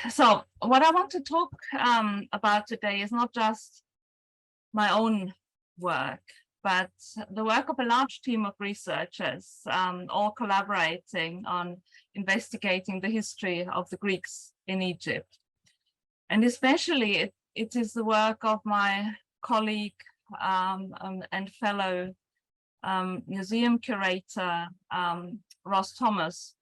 So what I want to talk about today is not just my own work, but the work of a large team of researchers, all collaborating on investigating the history of the Greeks in Egypt. And especially it is the work of my colleague and fellow museum curator, Ross Thomas,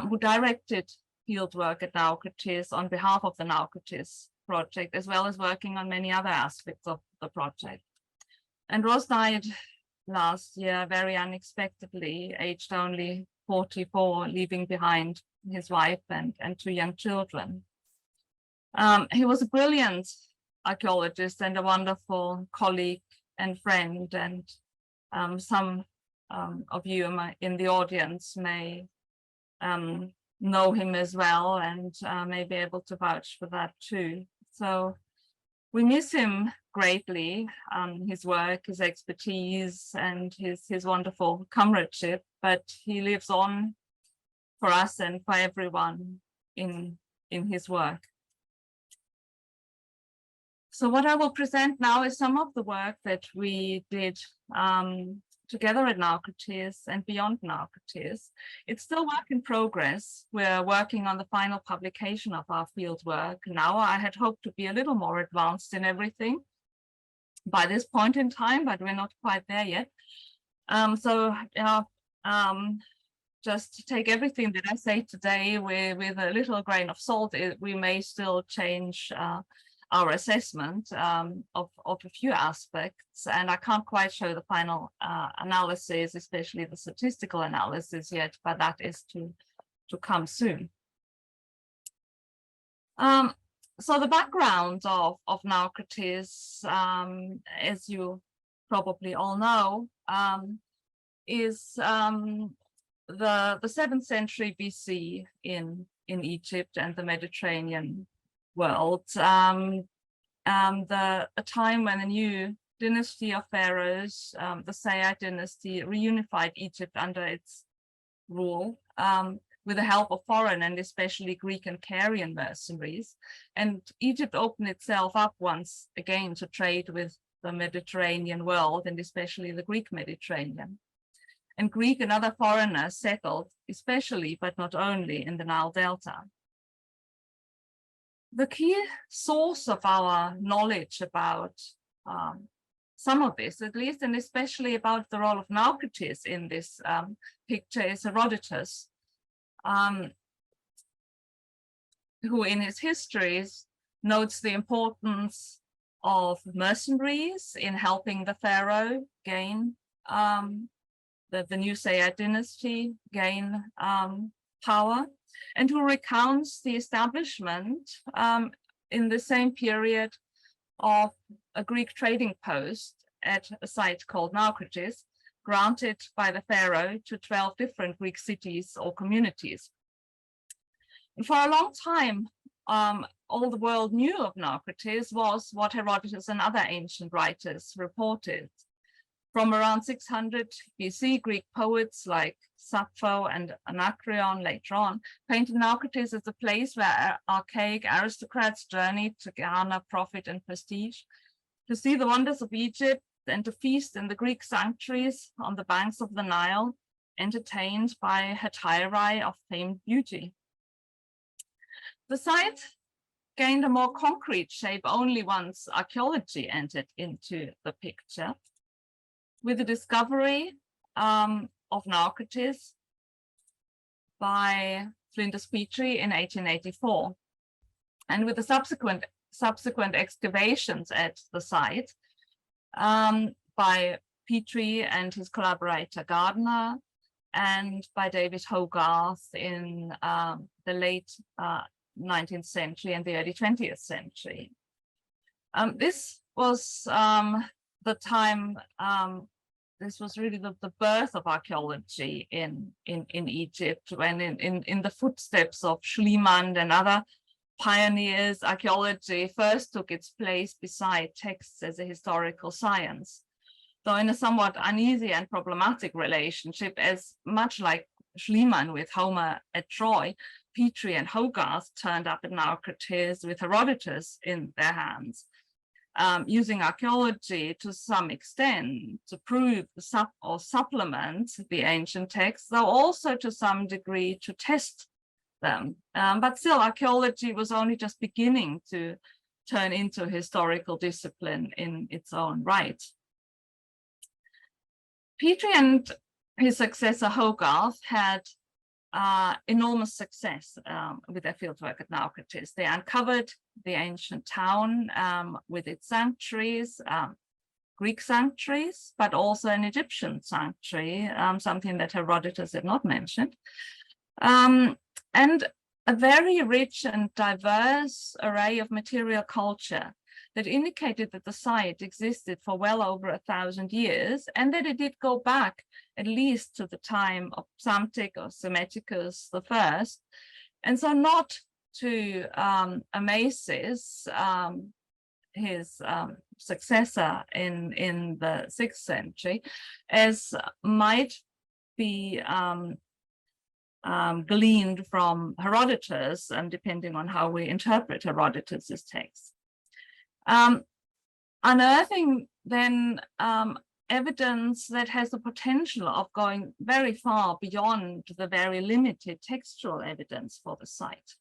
who directed fieldwork at Naukratis on behalf of the Naukratis project, as well as working on many other aspects of the project. And Ross died last year very unexpectedly, aged only 44, leaving behind his wife and 2 young children. He was a brilliant archaeologist and a wonderful colleague and friend, and some of you in the audience may know him as well, and may be able to vouch for that too. So we miss him greatly, his work, his expertise, and his wonderful comradeship, but he lives on for us and for everyone in his work. So what I will present now is some of the work that we did together at Naukratis and beyond Naukratis. It's still work in progress. We're working on the final publication of our field work. Now I had hoped to be a little more advanced in everything by this point in time, but we're not quite there yet. Just take everything that I say today with a little grain of salt. We may still change our assessment of a few aspects, and I can't quite show the final analysis, especially the statistical analysis yet, but that is to come soon. So the background of Naukratis, as you probably all know, is the 7th century BC in Egypt and the Mediterranean world, a time when a new dynasty of pharaohs, the Sayyid dynasty, reunified Egypt under its rule with the help of foreign and especially Greek and Carian mercenaries. And Egypt opened itself up once again to trade with the Mediterranean world, and especially the Greek Mediterranean. And Greek and other foreigners settled, especially, but not only, in the Nile Delta. The key source of our knowledge about some of this, at least, and especially about the role of Naukratis in this picture, is Herodotus, who in his histories notes the importance of mercenaries in helping the pharaoh gain, the new Sayyid dynasty gain power, and who recounts the establishment in the same period of a Greek trading post at a site called Naukratis, granted by the pharaoh to 12 different Greek cities or communities. And for a long time, all the world knew of Naukratis was what Herodotus and other ancient writers reported. From around 600 BC, Greek poets like Sappho and Anacreon later on painted Naukratis as a place where archaic aristocrats journeyed to garner profit and prestige, to see the wonders of Egypt and to feast in the Greek sanctuaries on the banks of the Nile, entertained by hetairae of famed beauty. The site gained a more concrete shape only once archaeology entered into the picture, with the discovery of Naukratis by Flinders Petrie in 1884, and with the subsequent excavations at the site by Petrie and his collaborator Gardner, and by David Hogarth in the late 19th century and the early 20th century. This was the time, this was really the birth of archaeology in Egypt, when in the footsteps of Schliemann and other pioneers, archaeology first took its place beside texts as a historical science, though in a somewhat uneasy and problematic relationship, as much like Schliemann with Homer at Troy, Petrie and Hogarth turned up at Naukratis with Herodotus in their hands, using archaeology to some extent to prove or supplement the ancient texts, though also to some degree to test them. But still, archaeology was only just beginning to turn into a historical discipline in its own right. Petrie and his successor Hogarth had enormous success with their fieldwork at Naukratis. They uncovered the ancient town with its sanctuaries, Greek sanctuaries, but also an Egyptian sanctuary, something that Herodotus had not mentioned, and a very rich and diverse array of material culture that indicated that the site existed for well over 1,000 years, and that it did go back at least to the time of Psamtik or Psammetichus I, and so not to Amasis, his successor in the 6th century, as might be gleaned from Herodotus, depending on how we interpret Herodotus's text. Unearthing then evidence that has the potential of going very far beyond the very limited textual evidence for the site.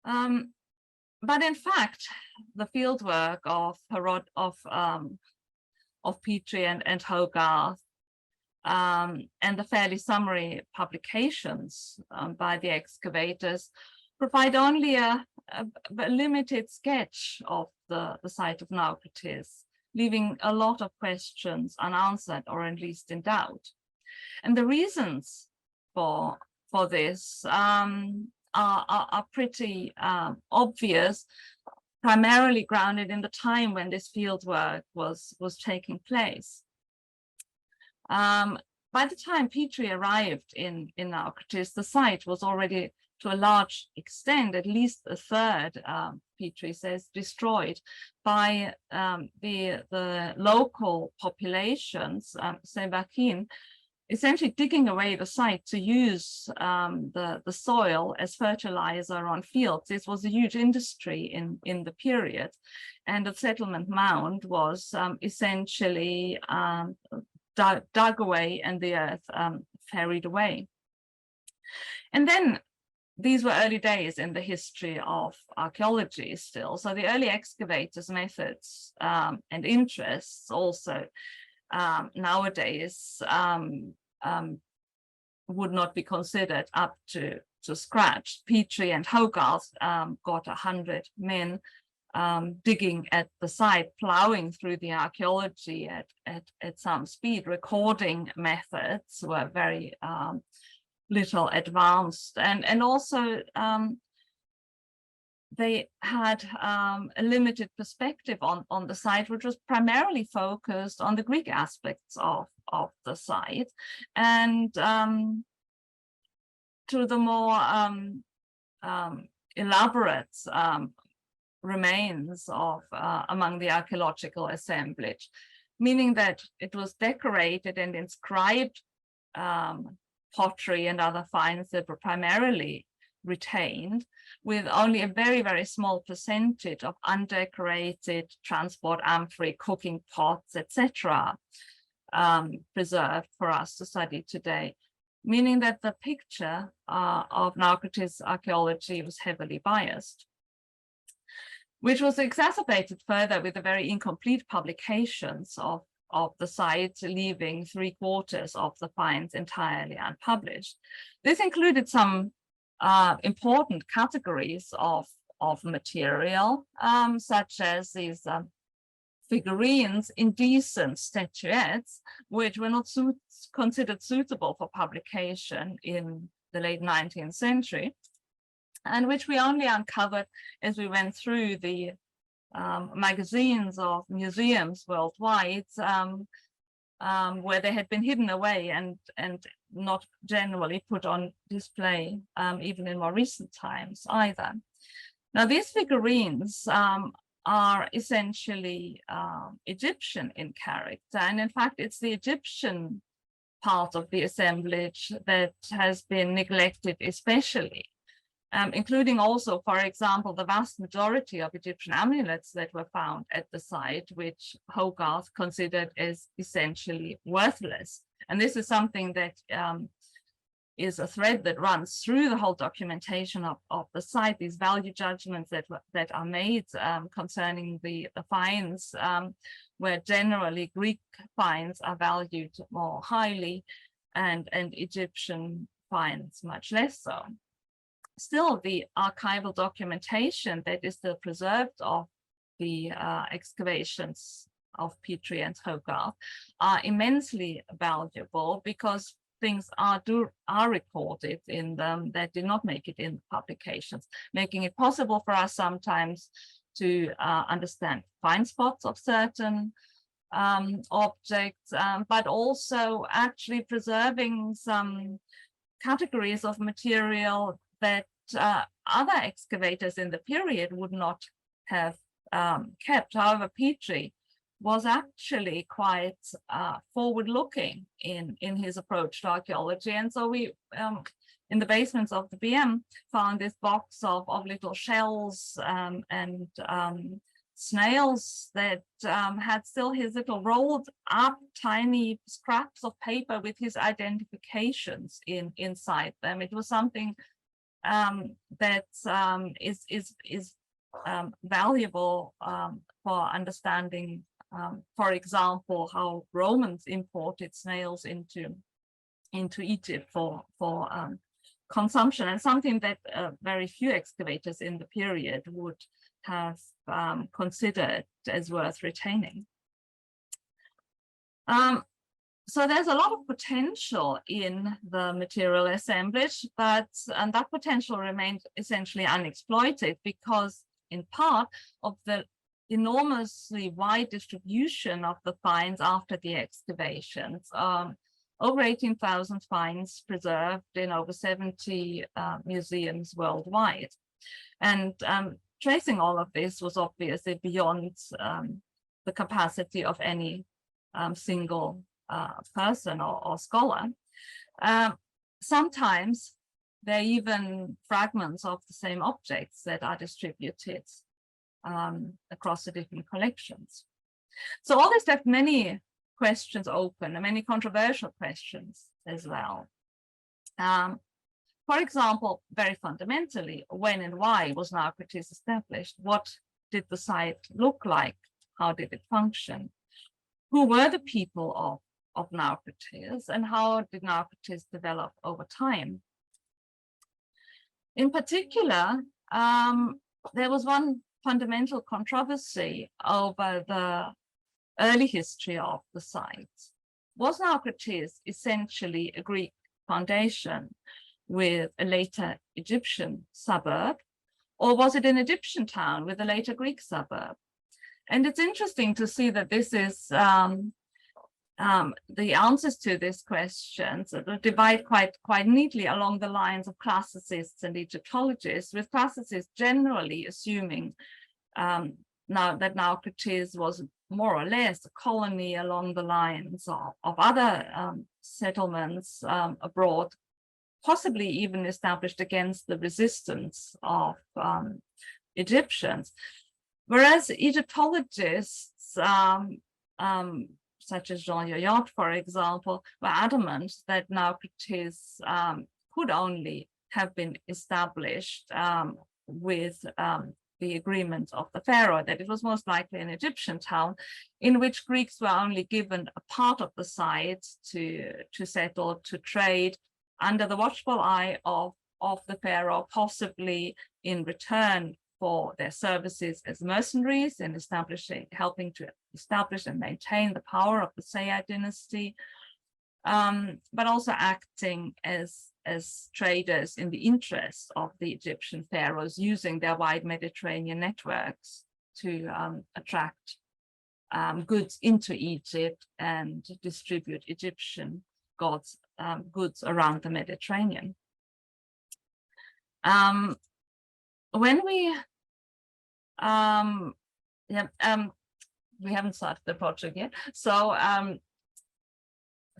But in fact, the fieldwork of Petrie and Hogarth, and the fairly summary publications by the excavators provide only a limited sketch of the site of Naukratis, leaving a lot of questions unanswered or at least in doubt. And the reasons for this are pretty obvious, primarily grounded in the time when this fieldwork was taking place. By the time Petrie arrived in Naukratis, the site was already, to a large extent, at least a third, Petrie says, destroyed by the local populations, Sebakin, essentially digging away the site to use the soil as fertilizer on fields. This was a huge industry in the period, and the settlement mound was essentially dug away and the earth ferried away. And then these were early days in the history of archaeology still. So the early excavators' methods and interests also nowadays would not be considered up to scratch. Petrie and Hogarth got 100 men digging at the site, plowing through the archaeology at some speed. Recording methods were very little advanced, and also they had a limited perspective on the site, which was primarily focused on the Greek aspects of the site, and to the more elaborate remains of among the archaeological assemblage, meaning that it was decorated and inscribed pottery and other finds that were primarily retained, with only a very, very small percentage of undecorated transport amphorae, cooking pots, etc., preserved for us to study today, meaning that the picture of Naukratis archaeology was heavily biased, which was exacerbated further with the very incomplete publications of the site, leaving 3/4 of the finds entirely unpublished. This included some important categories of material, such as these figurines, indecent statuettes, which were not considered suitable for publication in the late 19th century, and which we only uncovered as we went through the magazines of museums worldwide, where they had been hidden away and not generally put on display, even in more recent times either. Now, these figurines are essentially Egyptian in character, and in fact, it's the Egyptian part of the assemblage that has been neglected especially, including also, for example, the vast majority of Egyptian amulets that were found at the site, which Hogarth considered as essentially worthless. And this is something that is a thread that runs through the whole documentation of the site, these value judgments that are made concerning the finds, where generally Greek finds are valued more highly and Egyptian finds much less so. Still, the archival documentation that is still preserved of the excavations of Petrie and Hogarth are immensely valuable, because things are recorded in them that did not make it in publications, making it possible for us sometimes to understand find spots of certain objects, but also actually preserving some categories of material that other excavators in the period would not have kept. However, Petrie was actually quite forward-looking in his approach to archaeology. And so we, in the basements of the BM, found this box of little shells and snails that had still his little rolled up tiny scraps of paper with his identifications inside them. It was something that is valuable for understanding, for example, how Romans imported snails into Egypt for consumption, and something that very few excavators in the period would have considered as worth retaining. So there's a lot of potential in the material assemblage, and that potential remained essentially unexploited because, in part, of the enormously wide distribution of the finds after the excavations. Over 18,000 finds preserved in over 70 museums worldwide. And tracing all of this was obviously beyond the capacity of any single person or scholar. Sometimes there are even fragments of the same objects that are distributed across the different collections. So all this left many questions open, and many controversial questions as well. For example, very fundamentally, when and why was Naukratis established? What did the site look like? How did it function? Who were the people of Naukratis, and how did Naukratis develop over time? In particular, there was one fundamental controversy over the early history of the site. Was Naukratis essentially a Greek foundation with a later Egyptian suburb, or was it an Egyptian town with a later Greek suburb? And it's interesting to see that this is the answers to these questions divide quite neatly along the lines of classicists and Egyptologists, with classicists generally assuming now that Naukratis was more or less a colony along the lines of other settlements abroad, possibly even established against the resistance of Egyptians. Whereas Egyptologists, such as Jean Yoyot, for example, were adamant that Naukratis could only have been established with the agreement of the pharaoh, that it was most likely an Egyptian town in which Greeks were only given a part of the site to settle, to trade, under the watchful eye of the pharaoh, possibly in return for their services as mercenaries in helping to establish and maintain the power of the Sayyid dynasty, but also acting as traders in the interest of the Egyptian pharaohs, using their wide Mediterranean networks to attract goods into Egypt and distribute Egyptian goods around the Mediterranean. When we haven't started the project yet, so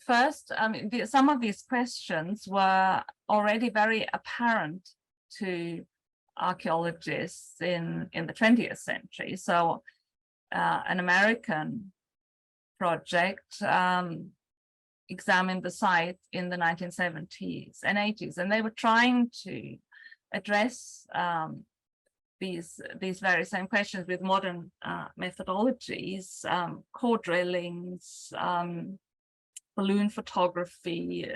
first, some of these questions were already very apparent to archaeologists in the 20th century. So an American project examined the site in the 1970s and 80s, and they were trying to address these very same questions with modern methodologies, core drillings, balloon photography,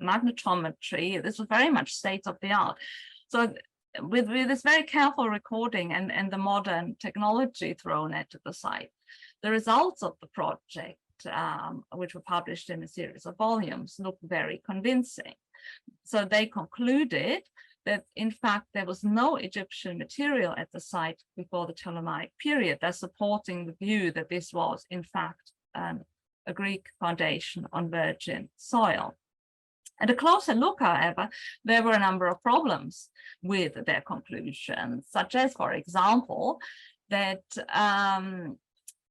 magnetometry. This was very much state of the art. So with this very careful recording and the modern technology thrown at the site, the results of the project, which were published in a series of volumes, looked very convincing. So they concluded that, in fact, there was no Egyptian material at the site before the Ptolemaic period, thus supporting the view that this was, in fact, a Greek foundation on virgin soil. At a closer look, however, there were a number of problems with their conclusions, such as, for example, that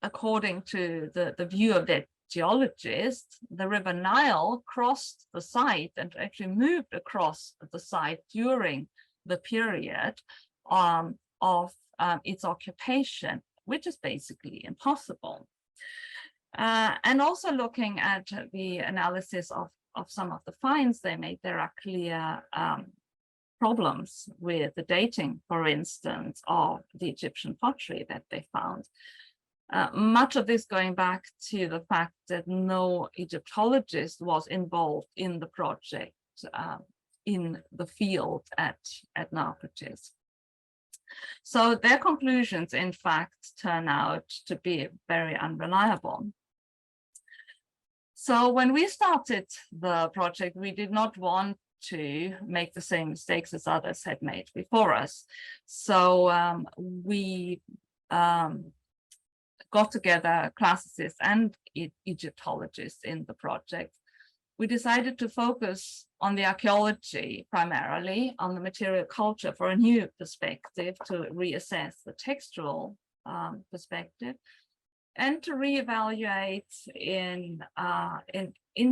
according to the view of their geologists, the River Nile crossed the site and actually moved across the site during the period of its occupation, which is basically impossible. And also looking at the analysis of some of the finds they made, there are clear problems with the dating, for instance, of the Egyptian pottery that they found. Much of this going back to the fact that no Egyptologist was involved in the project in the field at Naukratis. So their conclusions, in fact, turn out to be very unreliable. So when we started the project, we did not want to make the same mistakes as others had made before us. So we got together classicists and Egyptologists in the project. We decided to focus on the archaeology primarily, on the material culture for a new perspective, to reassess the textual perspective, and to reevaluate in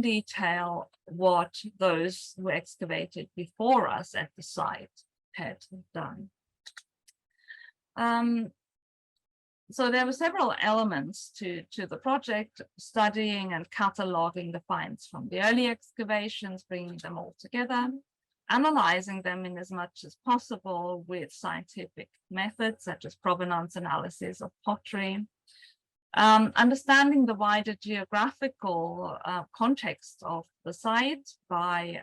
detail what those who excavated before us at the site had done. So there were several elements to the project: studying and cataloging the finds from the early excavations, bringing them all together, analyzing them in as much as possible with scientific methods such as provenance analysis of pottery, understanding the wider geographical context of the site by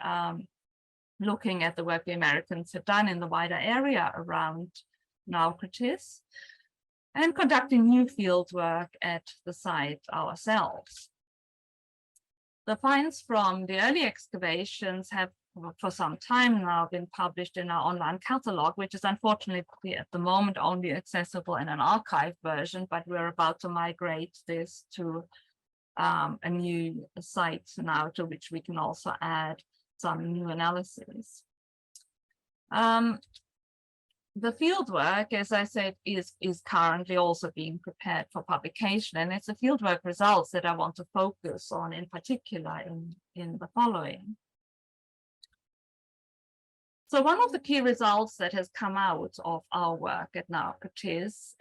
looking at the work the Americans had done in the wider area around Naukratis, and conducting new field work at the site ourselves. The finds from the early excavations have for some time now been published in our online catalog, which is unfortunately at the moment only accessible in an archive version, but we're about to migrate this to a new site now, to which we can also add some new analysis. The fieldwork, as I said, is currently also being prepared for publication, and it's the fieldwork results that I want to focus on in particular in the following. So one of the key results that has come out of our work at Naukratis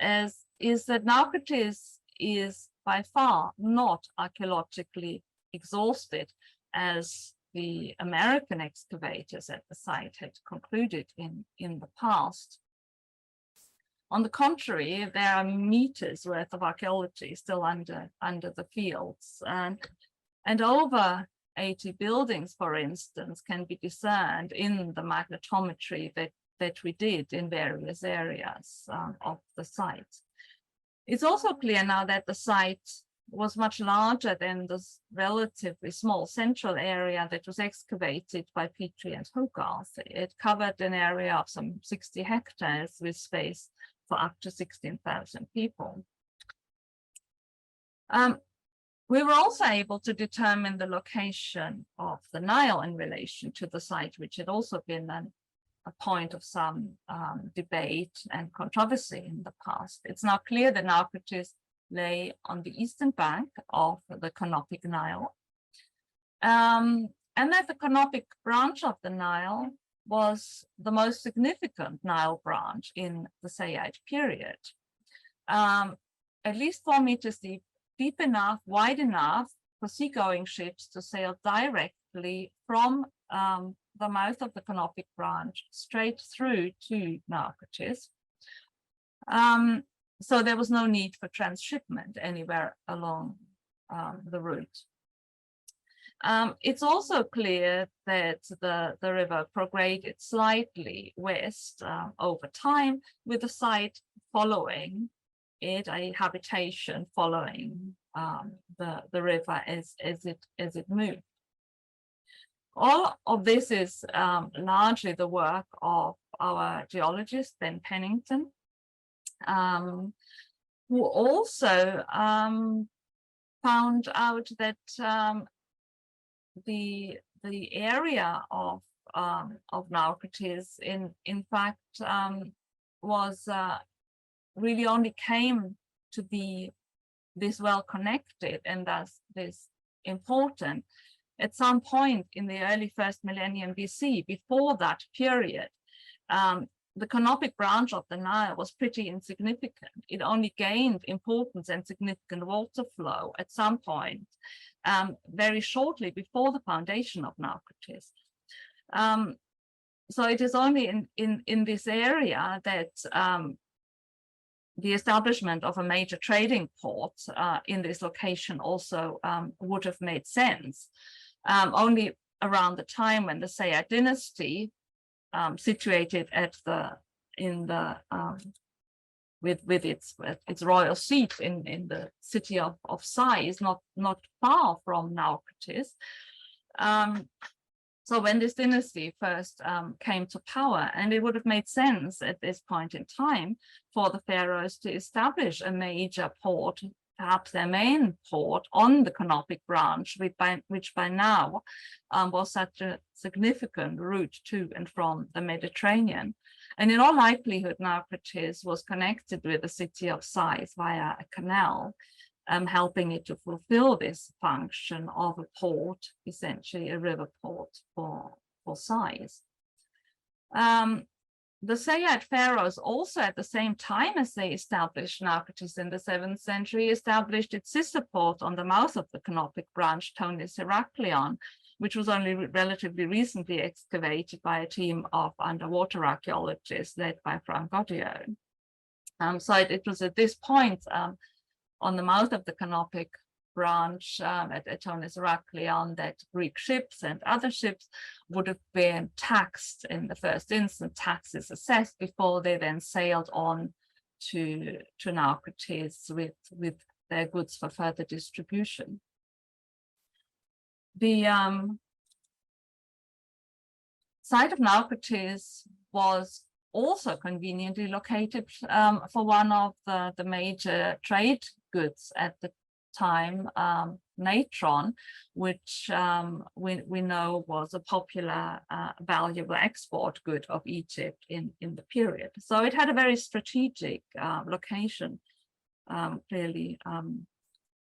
is that Naukratis is by far not archaeologically exhausted, as the American excavators at the site had concluded in the past. On the contrary, there are meters worth of archaeology still under the fields, and over 80 buildings, for instance, can be discerned in the magnetometry that we did in various areas of the site. It's also clear now that the site was much larger than the relatively small central area that was excavated by Petrie and Hogarth. It covered an area of some 60 hectares with space for up to 16,000 people. We were also able to determine the location of the Nile in relation to the site, which had also been a point of some debate and controversy in the past. It's now clear that Naukratis lay on the eastern bank of the Canopic Nile. And that the Canopic branch of the Nile was the most significant Nile branch in the Sayite period. At least 4 meters deep enough, wide enough for seagoing ships to sail directly from the mouth of the Canopic branch straight through to Naukratis. So there was no need for transshipment anywhere along the route. It's also clear that the river prograded slightly west over time, with the site following it, a habitation following the river as it moved. All of this is largely the work of our geologist, Ben Pennington, who also found out that the area of Naukratis in fact was really only came to be this well connected and thus this important at some point in the early 1st millennium BC. Before that period, the Canopic branch of the Nile was pretty insignificant. It only gained importance and significant water flow at some point, very shortly before the foundation of Naukratis. So it is only in this area that the establishment of a major trading port in this location also would have made sense. Only around the time when the Sayite dynasty, situated at with its royal seat in the city of Sais, not far from Naukratis. So when this dynasty first came to power, and it would have made sense at this point in time for the pharaohs to establish a major port, perhaps their main port on the Canopic branch, which by now was such a significant route to and from the Mediterranean. And in all likelihood, Naukratis was connected with the city of Sais via a canal, helping it to fulfill this function of a port, essentially a river port for Sais. The Sayite pharaohs also, at the same time as they established Naukratis in the 7th century, established its sister port on the mouth of the Canopic branch, Tonis Heraklion, which was only relatively recently excavated by a team of underwater archaeologists led by Frank Godiot. So it was at this point on the mouth of the Canopic branch at Tonis Heraklion that Greek ships and other ships would have been taxed in the first instance, taxes assessed before they then sailed on to Naukratis with their goods for further distribution. The site of Naukratis was also conveniently located for one of the major trade goods at the time, natron, which we know was a popular, valuable export good of Egypt in the period. So it had a very strategic location, clearly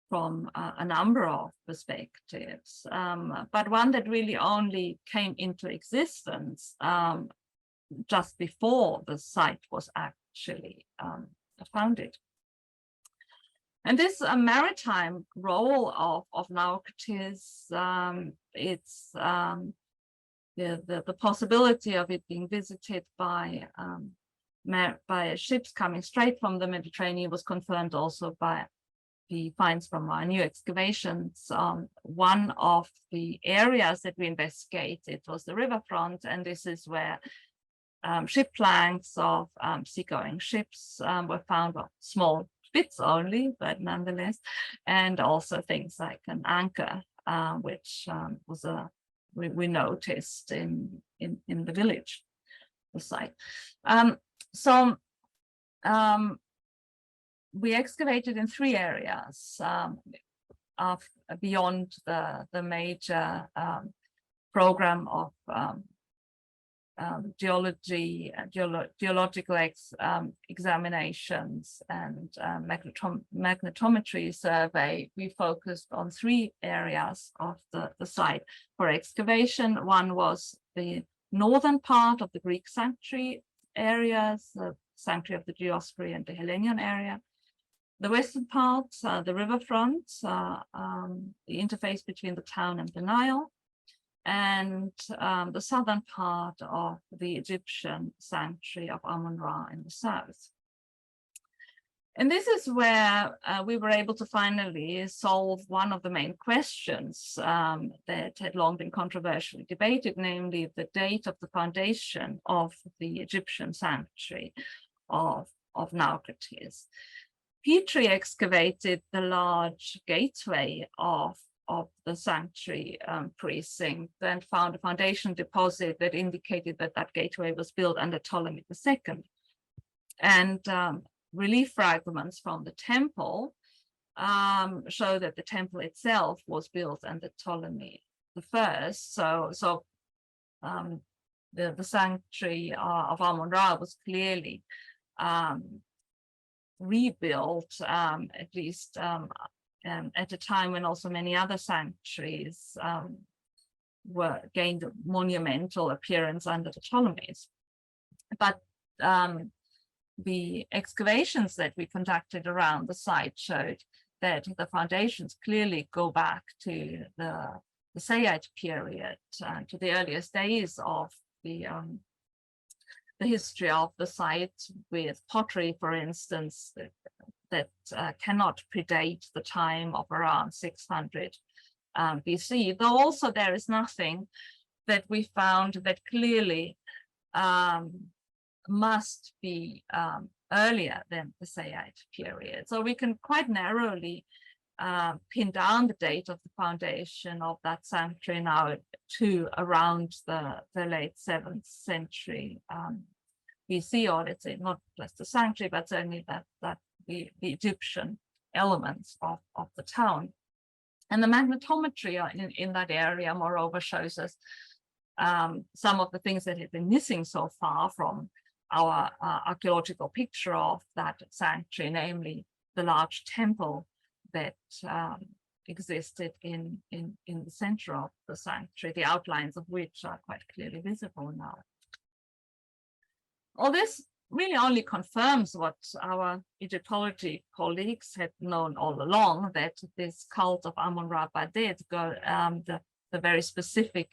from a number of perspectives, but one that really only came into existence just before the site was actually founded. And this maritime role of Naukratis, it's the possibility of it being visited by ships coming straight from the Mediterranean was confirmed also by the finds from our new excavations. One of the areas that we investigated was the riverfront, and this is where ship planks of seagoing ships were found, well, small bits only, but nonetheless, and also things like an anchor, which was we noticed in the village, the site. We excavated in 3 areas beyond the major program of geological examinations and magnetometry survey, we focused on 3 areas of the site for excavation. One was the northern part of the Greek sanctuary areas, the sanctuary of the Dioscuri and the Hellenian area. The western part, the riverfront, the interface between the town and the Nile, and the southern part of the Egyptian sanctuary of Amun-Ra in the south. And this is where we were able to finally solve one of the main questions that had long been controversially debated, namely the date of the foundation of the Egyptian sanctuary of Naukratis. Petrie excavated the large gateway of the sanctuary precinct and found a foundation deposit that indicated that that gateway was built under Ptolemy II. And relief fragments from the temple show that the temple itself was built under Ptolemy I. So the sanctuary of Amun-Ra was clearly rebuilt, at least at a time when also many other sanctuaries gained a monumental appearance under the Ptolemies. But the excavations that we conducted around the site showed that the foundations clearly go back to the Sayite period, to the earliest days of the history of the site, with pottery, for instance, that cannot predate the time of around 600 BC, though also there is nothing that we found that clearly must be earlier than the Sayite period. So we can quite narrowly pin down the date of the foundation of that sanctuary now to around the late 7th century BC, or let's say not just the sanctuary, but certainly that the Egyptian elements of the town. And the magnetometry in that area, moreover, shows us some of the things that have been missing so far from our archaeological picture of that sanctuary, namely the large temple that existed in the center of the sanctuary, the outlines of which are quite clearly visible now. All this really only confirms what our Egyptology colleagues had known all along, that this cult of Amun-Ra Baded, the very specific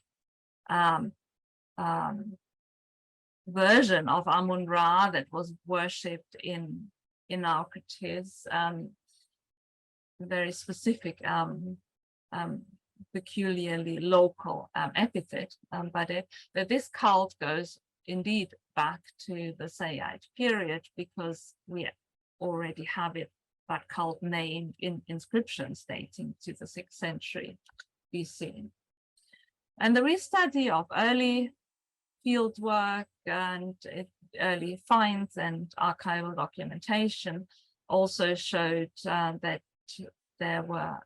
version of Amun-Ra that was worshipped in Naukratis, very specific, peculiarly local epithet, but that this cult goes indeed back to the Sayite period, because we already have that cult name in inscriptions dating to the 6th century BC. And the restudy of early fieldwork and early finds and archival documentation also showed that there were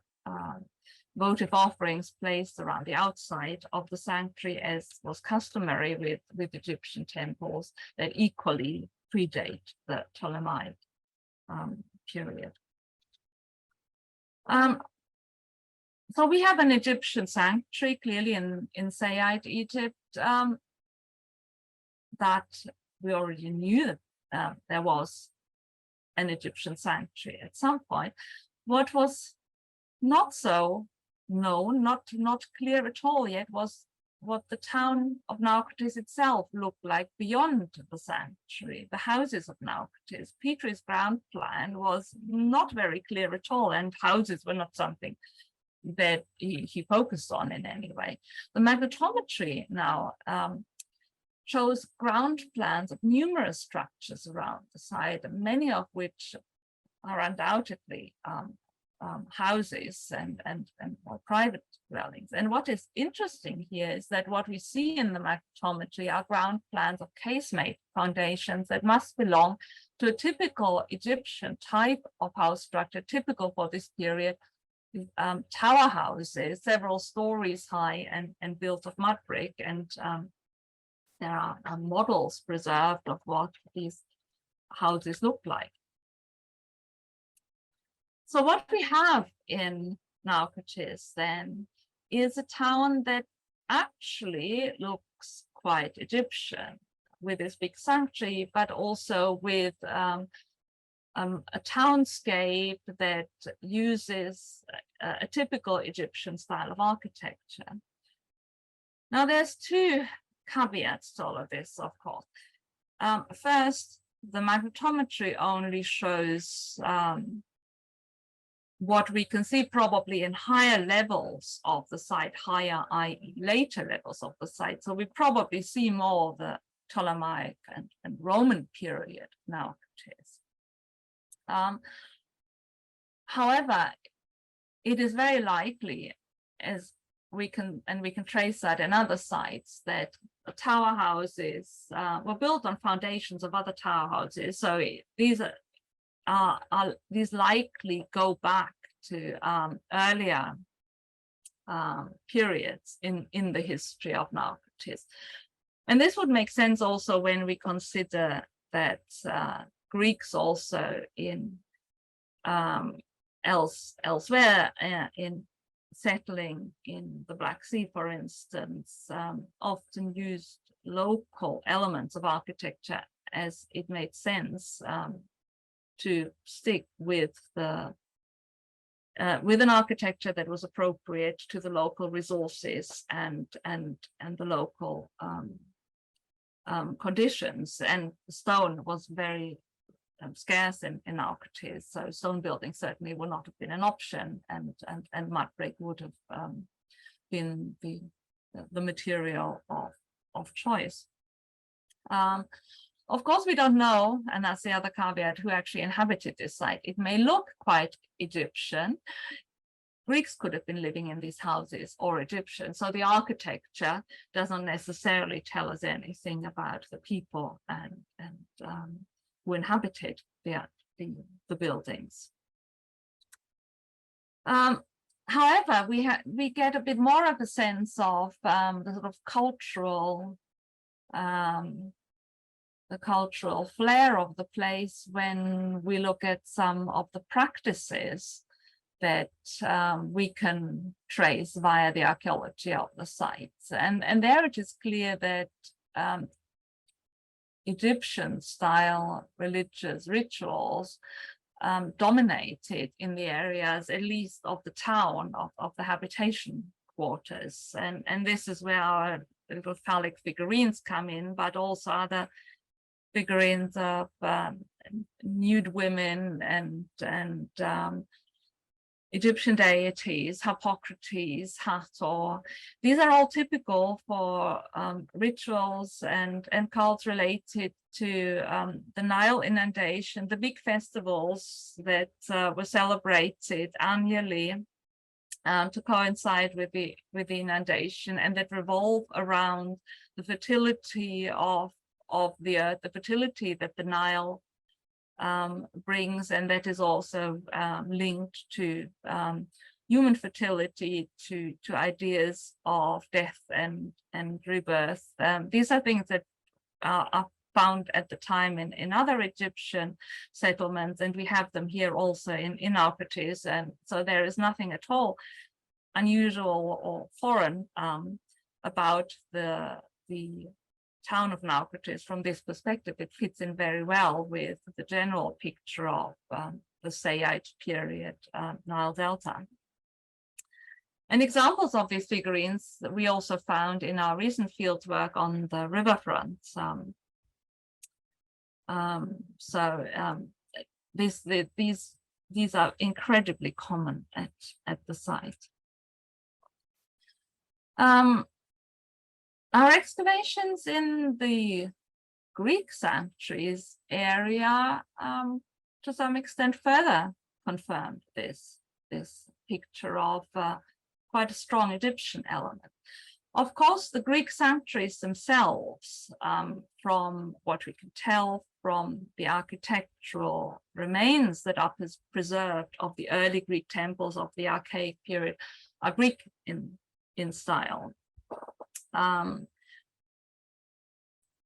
votive offerings placed around the outside of the sanctuary, as was customary with Egyptian temples that equally predate the Ptolemaic period. So we have an Egyptian sanctuary clearly in Sayite Egypt, that we already knew that there was an Egyptian sanctuary at some point. What was not so known, not clear at all yet, was what the town of Naukratis itself looked like beyond the sanctuary, the houses of Naukratis. Petrie's ground plan was not very clear at all, and houses were not something that he focused on in any way. The magnetometry now shows ground plans of numerous structures around the site, many of which are undoubtedly houses and private dwellings. And what is interesting here is that what we see in the magnetometry are ground plans of casemate foundations that must belong to a typical Egyptian type of house structure, typical for this period. Tower houses, several stories high and built of mud brick, and there are models preserved of what these houses look like. So what we have in Naukratis then is a town that actually looks quite Egyptian, with this big sanctuary, but also with a townscape that uses a typical Egyptian style of architecture. Now, there's two caveats to all of this, of course. First, the magnetometry only shows what we can see probably in higher levels of the site, higher, i.e. later levels of the site. So we probably see more of the Ptolemaic and Roman period now. However, it is very likely, as we can trace that in other sites, that the tower houses were built on foundations of other tower houses. So these likely go back to earlier periods in the history of Naukratis. And this would make sense also when we consider that Greeks also in elsewhere in settling in the Black Sea, for instance, often used local elements of architecture as it made sense to stick with an architecture that was appropriate to the local resources and the local conditions. And stone was very scarce in Naukratis, so stone building certainly would not have been an option, and mud brick would have been the material of choice. Of course, we don't know, and that's the other caveat, who actually inhabited this site. It may look quite Egyptian. Greeks could have been living in these houses, or Egyptian. So the architecture doesn't necessarily tell us anything about the people and who inhabited the buildings. However, we get a bit more of a sense of the sort of cultural flair of the place when we look at some of the practices that we can trace via the archaeology of the sites. And there it is clear that Egyptian style religious rituals dominated in the areas, at least of the town, of the habitation quarters. And this is where our little phallic figurines come in, but also other figurines of nude women and Egyptian deities, Hippocrates, Hathor. These are all typical for rituals and cults related to the Nile inundation, the big festivals that were celebrated annually to coincide with the inundation, and that revolve around the fertility of the earth, the fertility that the Nile brings, and that is also linked to human fertility, to ideas of death and rebirth. These are things that are found at the time in other Egyptian settlements, and we have them here also in Naukratis. And so there is nothing at all unusual or foreign about the town of Naukratis from this perspective. It fits in very well with the general picture of the Sayite period Nile Delta. And examples of these figurines that we also found in our recent field work on the riverfront. These are incredibly common at the site. Our excavations in the Greek sanctuaries area to some extent further confirmed this picture of quite a strong Egyptian element. Of course, the Greek sanctuaries themselves, from what we can tell from the architectural remains that are preserved of the early Greek temples of the archaic period, are Greek in style.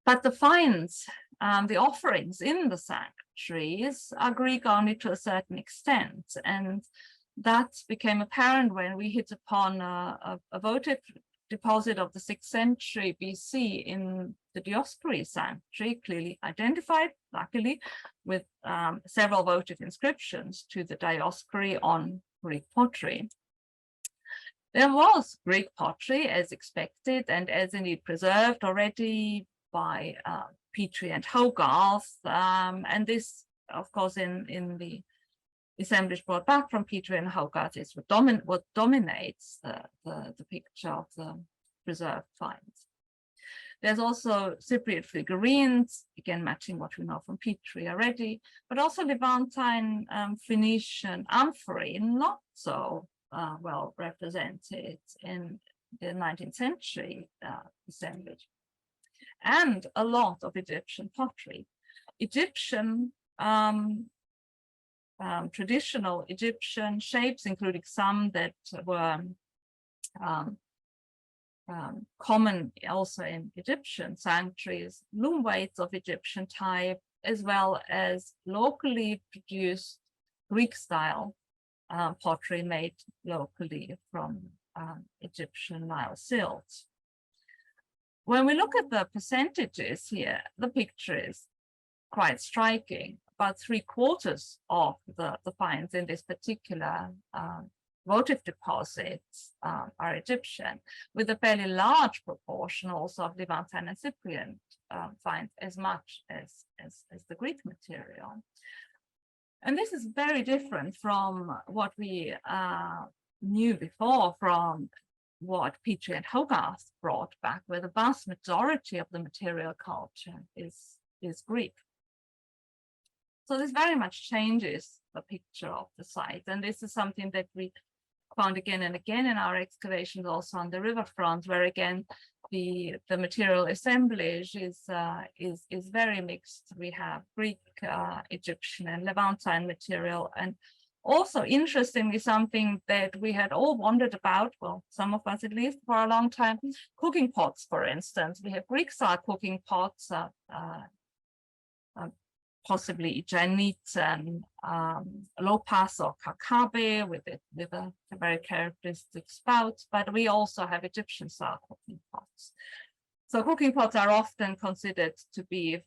But the finds, the offerings in the sanctuaries are Greek only to a certain extent. And that became apparent when we hit upon a votive deposit of the 6th century BC in the Dioscuri sanctuary, clearly identified, luckily, with several votive inscriptions to the Dioscuri on Greek pottery. There was Greek pottery as expected and as indeed preserved already by Petrie and Hogarth, and this, of course, in the assemblage brought back from Petrie and Hogarth is what dominates the picture of the preserved finds. There's also Cypriot figurines, again matching what we know from Petrie already, but also Levantine Phoenician amphorae, not so well represented in the 19th century assemblage, and a lot of Egyptian pottery. Egyptian traditional Egyptian shapes, including some that were common also in Egyptian sanctuaries, loom weights of Egyptian type, as well as locally produced Greek-style pottery made locally from Egyptian Nile silts. When we look at the percentages here, the picture is quite striking. About 3/4 of the finds in this particular votive deposits are Egyptian, with a fairly large proportion also of Levantine and Cyprian finds, as much as the Greek material. And this is very different from what we knew before from what Petrie and Hogarth brought back, where the vast majority of the material culture is Greek. So this very much changes the picture of the site. And this is something that we found again and again in our excavations, also on the riverfront, where again, the material assemblage is very mixed. We have Greek, Egyptian, and Levantine material. And also, interestingly, something that we had all wondered about, well, some of us at least, for a long time, cooking pots, for instance. We have Greek-style cooking pots, possibly Aegianite and Lopas or Kakabe with a very characteristic spout, but we also have Egyptian-style cooking pots. So cooking pots are often considered to be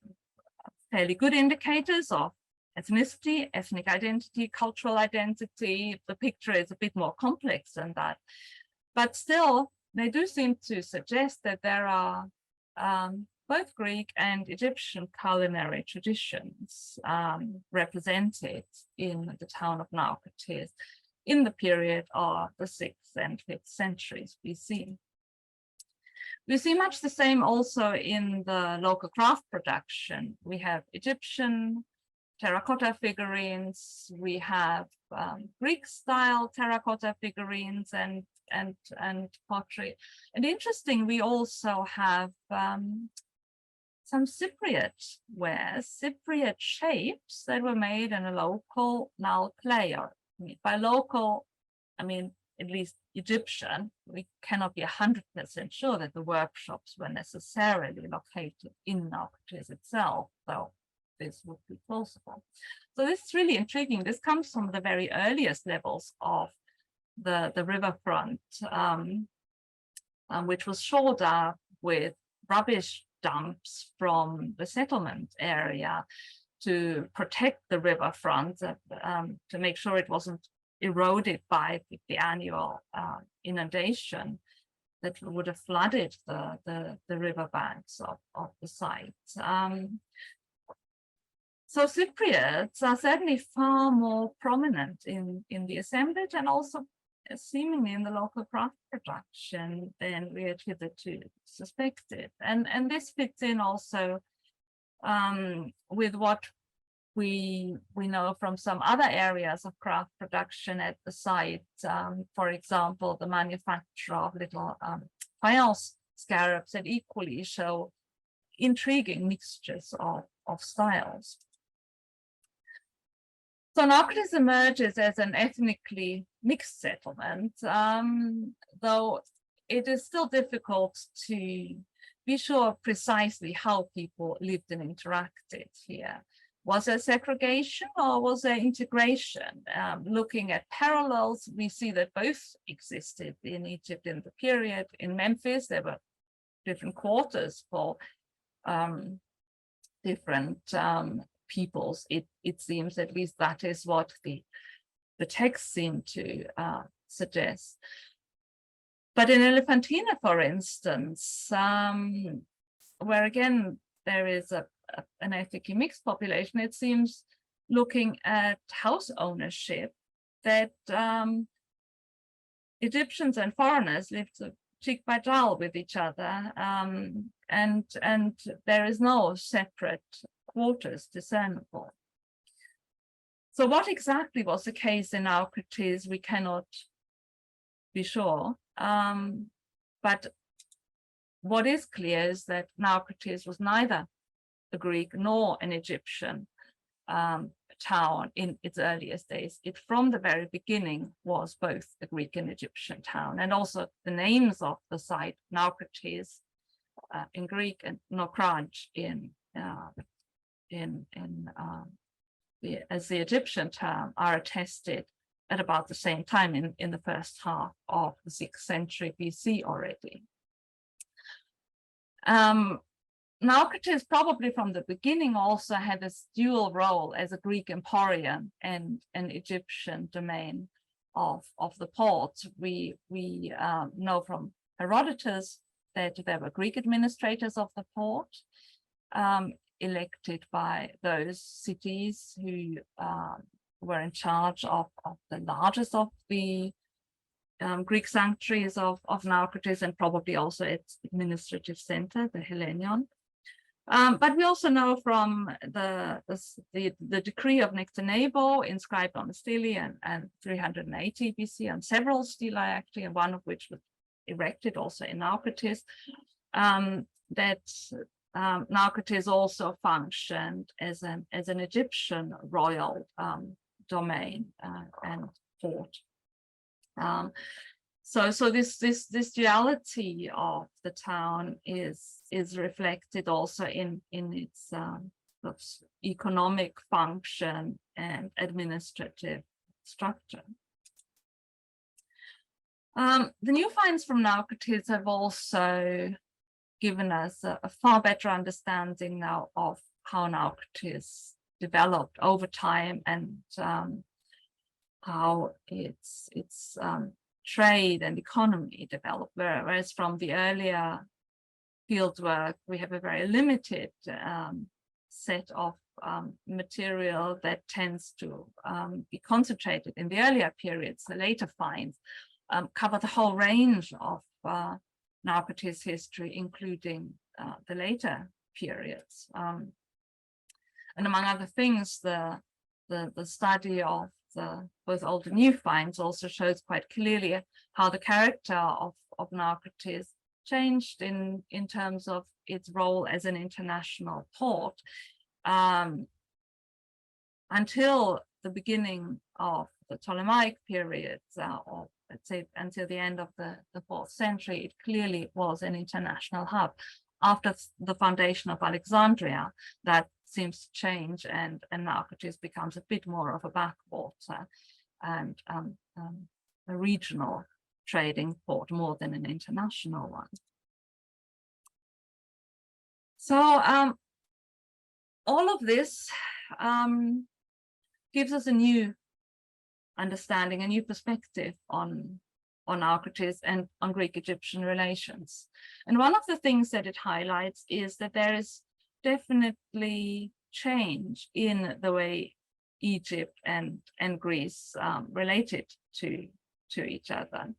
fairly good indicators of ethnicity, ethnic identity, cultural identity. The picture is a bit more complex than that, but still they do seem to suggest that there are both Greek and Egyptian culinary traditions represented in the town of Naukratis in the period of the 6th and 5th centuries BC. We see much the same also in the local craft production. We have Egyptian terracotta figurines, we have Greek-style terracotta figurines and pottery. And interesting, we also have some Cypriot wares, Cypriot shapes that were made in a local Nile clay. Or by local, I mean at least Egyptian. We cannot be 100% sure that the workshops were necessarily located in Naukratis itself, though this would be plausible. So this is really intriguing. This comes from the very earliest levels of the riverfront, which was shored up with rubbish dumps from the settlement area to protect the riverfront, to make sure it wasn't eroded by the annual inundation that would have flooded the riverbanks of the site. So Cypriots are certainly far more prominent in the assemblage and also seemingly in the local craft production than we had hitherto suspected. And this fits in also with what we know from some other areas of craft production at the site. For example, the manufacture of little faience scarabs that equally show intriguing mixtures of styles. So Naukratis emerges as an ethnically mixed settlement, though it is still difficult to be sure precisely how people lived and interacted here. Was there segregation or was there integration? Looking at parallels, we see that both existed in Egypt in the period. In Memphis, there were different quarters for different peoples. It seems, at least that is what the texts seem to suggest. But in Elephantina, for instance, where again there is an ethnically mixed population, it seems, looking at house ownership, that Egyptians and foreigners lived cheek by jowl with each other, and there is no separate quarters discernible. So what exactly was the case in Naukratis, we cannot be sure. But what is clear is that Naukratis was neither a Greek nor an Egyptian town in its earliest days. It, from the very beginning, was both a Greek and Egyptian town. And also the names of the site, Naukratis in Greek and Naukraj as the Egyptian term, are attested at about the same time in the first half of the 6th century BC already. Naukratis probably from the beginning also had a dual role as a Greek emporium and an Egyptian domain of the port. We know from Herodotus that there were Greek administrators of the port, elected by those cities who were in charge of the largest of the Greek sanctuaries of Naukratis, and probably also its administrative center, the Hellenion. But we also know from the decree of Nectanebo inscribed on a stele and 380 BC, on several stelae actually, and one of which was erected also in Naukratis, that Naukratis also functioned as an Egyptian royal domain and port. So this duality of the town is reflected also in its economic function and administrative structure. The new finds from Naukratis have also given us a far better understanding now of how Naukratis developed over time and how its trade and economy developed, whereas from the earlier fieldwork we have a very limited set of material that tends to be concentrated in the earlier periods. The later finds cover the whole range of Naukratis history, including the later periods. And among other things, the study of both old and new finds also shows quite clearly how the character of Naukratis changed in terms of its role as an international port until the beginning of the Ptolemaic period, or let's say until the end of the 4th century. It clearly was an international hub. After the foundation of Alexandria, that seems to change, and Naukratis becomes a bit more of a backwater and a regional trading port more than an international one. So all of this gives us a new understanding, a new perspective on Naukratis and on Greek-Egyptian relations. And one of the things that it highlights is that there is definitely change in the way Egypt and Greece related to each other.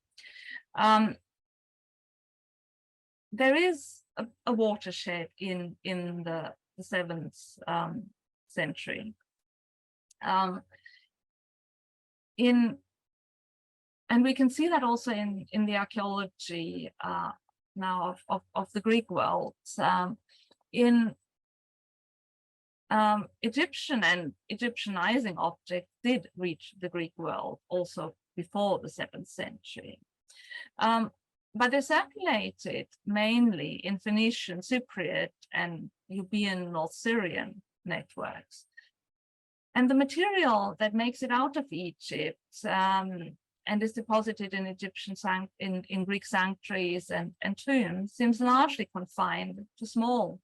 There is a watershed in the 7th century. And we can see that also in the archaeology now of the Greek world. In Egyptian and Egyptianizing objects did reach the Greek world also before the 7th century. but they circulated mainly in Phoenician, Cypriot, and Euboean North Syrian networks. And the material that makes it out of Egypt and is deposited in Egyptian in Greek sanctuaries and tombs seems largely confined to small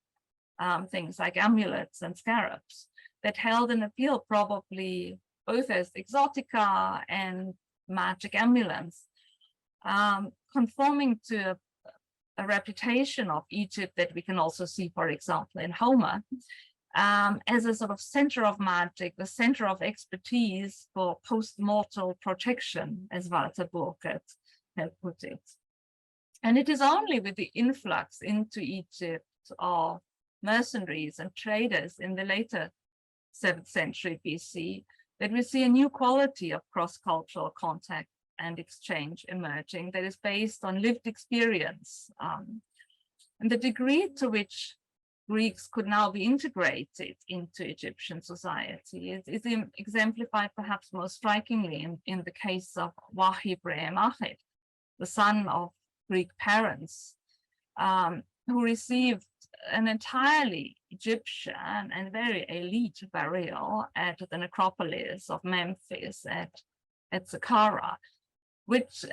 things like amulets and scarabs that held an appeal probably both as exotica and magic amulets, conforming to a reputation of Egypt that we can also see, for example, in Homer, as a sort of center of magic, the center of expertise for post-mortal protection, as Walter Burkert had put it. And it is only with the influx into Egypt of mercenaries and traders in the later 7th century BC that we see a new quality of cross-cultural contact and exchange emerging that is based on lived experience. And the degree to which Greeks could now be integrated into Egyptian society is exemplified perhaps most strikingly in the case of Wahib Re'emached, the son of Greek parents, who received an entirely Egyptian and very elite burial at the necropolis of Memphis at Saqqara,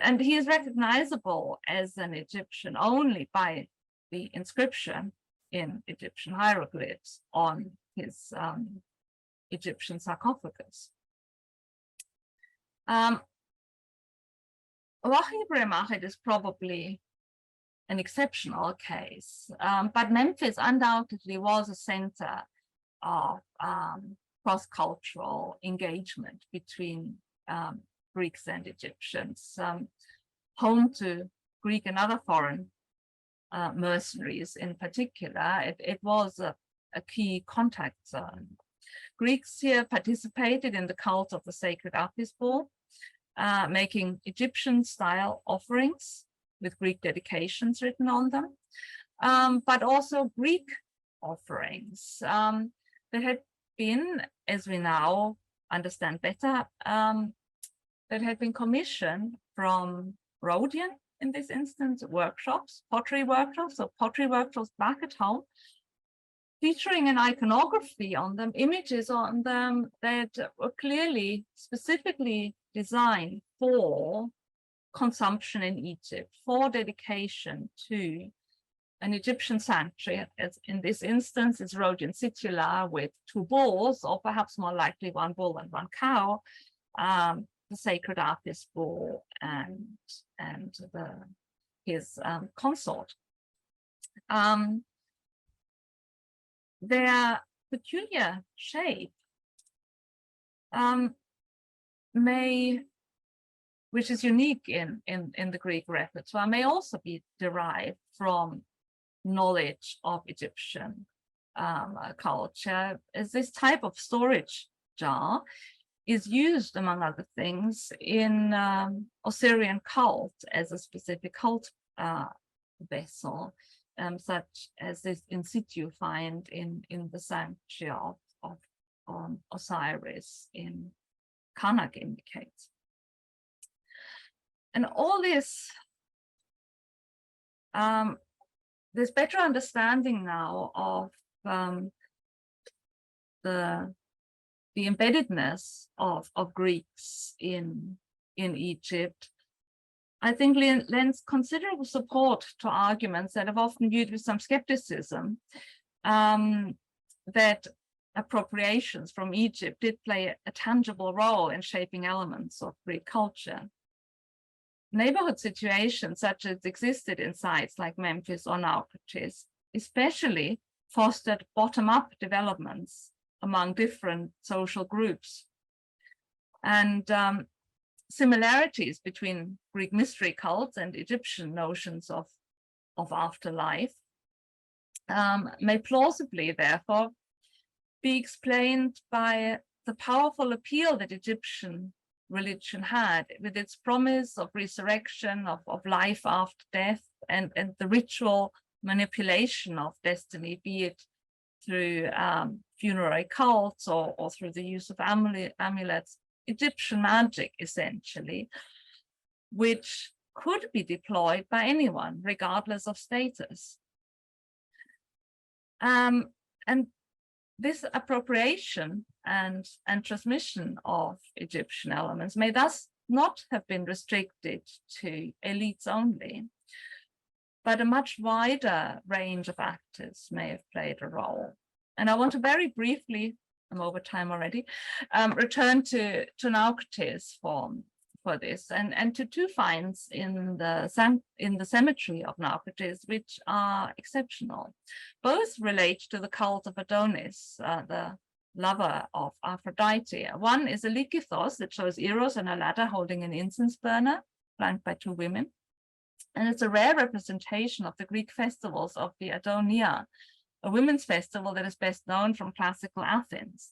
and he is recognizable as an Egyptian only by the inscription in Egyptian hieroglyphs on his Egyptian sarcophagus. Wahib Re'emached is probably an exceptional case, but Memphis undoubtedly was a center of cross-cultural engagement between Greeks and Egyptians, home to Greek and other foreign mercenaries in particular. It was a key contact zone. Greeks here participated in the cult of the sacred Apis bull, making Egyptian-style offerings with Greek dedications written on them, but also Greek offerings that had been, as we now understand better, that had been commissioned from Rhodian, in this instance, workshops, pottery workshops, or pottery workshops back at home, featuring an iconography on them, images on them that were clearly, specifically designed for consumption in Egypt, for dedication to an Egyptian sanctuary, as in this instance is Rhodian Situla with 2 bulls, or perhaps more likely 1 bull and 1 cow, the sacred Apis bull and his consort. Their peculiar shape which is unique in the Greek repertoire, may also be derived from knowledge of Egyptian culture, as this type of storage jar is used, among other things, in Osirian cult as a specific cult vessel, such as this in situ find in the sanctuary of Osiris in Karnak indicates. And all this, there's better understanding now of the embeddedness of Greeks in Egypt, I think lends considerable support to arguments that have often viewed with some skepticism that appropriations from Egypt did play a tangible role in shaping elements of Greek culture. Neighborhood situations such as existed in sites like Memphis or Naukratis especially fostered bottom-up developments among different social groups. And similarities between Greek mystery cults and Egyptian notions of afterlife may plausibly, therefore, be explained by the powerful appeal that Egyptian religion had, with its promise of resurrection, of life after death, and the ritual manipulation of destiny, be it through funerary cults or through the use of amulets, Egyptian magic, essentially, which could be deployed by anyone, regardless of status. And this appropriation and transmission of Egyptian elements may thus not have been restricted to elites only, but a much wider range of actors may have played a role. And I want to very briefly, I'm over time already, return to Naukratis for this, and to two finds in the cemetery of Naukratis, which are exceptional. Both relate to the cult of Adonis, the lover of Aphrodite. One is a likithos that shows Eros on a ladder holding an incense burner, flanked by two women. And it's a rare representation of the Greek festivals of the Adonia, a women's festival that is best known from classical Athens.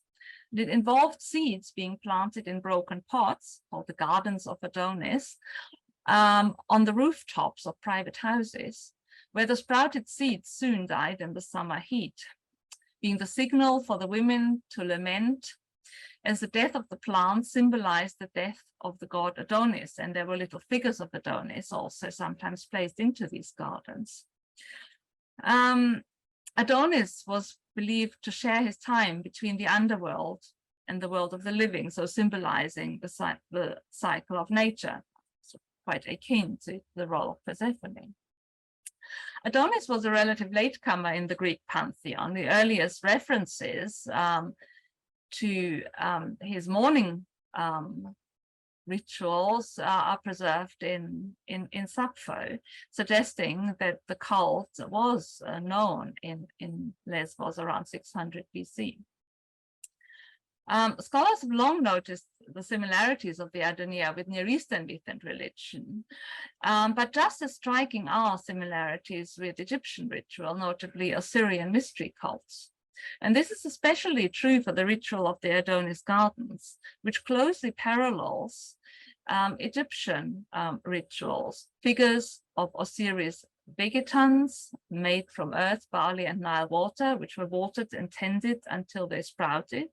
It involved seeds being planted in broken pots, called the Gardens of Adonis, on the rooftops of private houses, where the sprouted seeds soon died in the summer heat, being the signal for the women to lament, as the death of the plant symbolized the death of the god Adonis, and there were little figures of Adonis also sometimes placed into these gardens. Adonis was believed to share his time between the underworld and the world of the living, so symbolizing the cycle of nature, so quite akin to the role of Persephone. Adonis was a relative latecomer in the Greek pantheon. The earliest references to his mourning rituals are preserved in Sappho, suggesting that the cult was known in Lesbos around 600 BC. Scholars have long noticed the similarities of the Adonia with Near Eastern myth and religion, but just as striking are similarities with Egyptian ritual, notably Assyrian mystery cults. And this is especially true for the ritual of the Adonis Gardens, which closely parallels Egyptian rituals. Figures of Osiris vegetans made from earth, barley, and Nile water, which were watered and tended until they sprouted,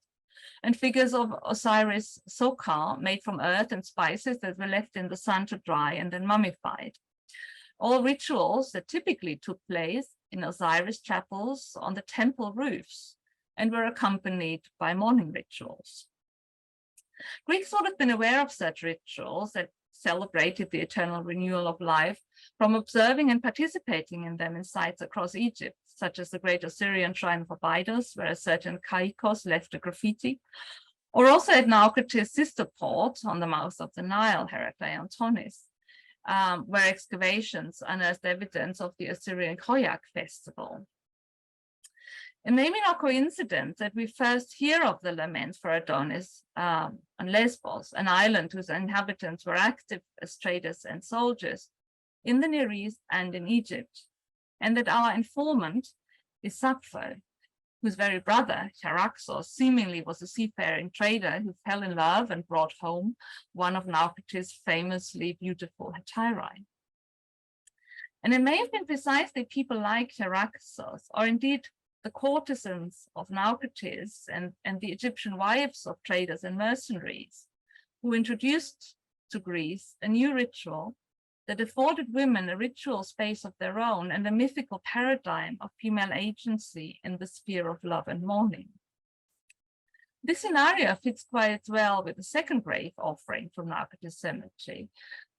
and figures of Osiris Sokar made from earth and spices that were left in the sun to dry and then mummified. All rituals that typically took place in Osiris chapels on the temple roofs and were accompanied by mourning rituals. Greeks would have been aware of such rituals that celebrated the eternal renewal of life from observing and participating in them in sites across Egypt, such as the great Assyrian shrine of Abydos, where a certain Caicos left a graffiti, or also at Naukratis' sister port on the mouth of the Nile, Herakleiontonis, where excavations unearthed evidence of the Assyrian Koyak festival. It may be no coincidence that we first hear of the lament for Adonis on Lesbos, an island whose inhabitants were active as traders and soldiers in the Near East and in Egypt, and that our informant is Sappho, whose very brother, Charaxos, seemingly was a seafaring trader who fell in love and brought home one of Naukratis' famously beautiful hetairae. And it may have been precisely people like Charaxos, or indeed the courtesans of Naukratis and the Egyptian wives of traders and mercenaries, who introduced to Greece a new ritual that afforded women a ritual space of their own and a mythical paradigm of female agency in the sphere of love and mourning. This scenario fits quite well with the second grave offering from Naukratis cemetery.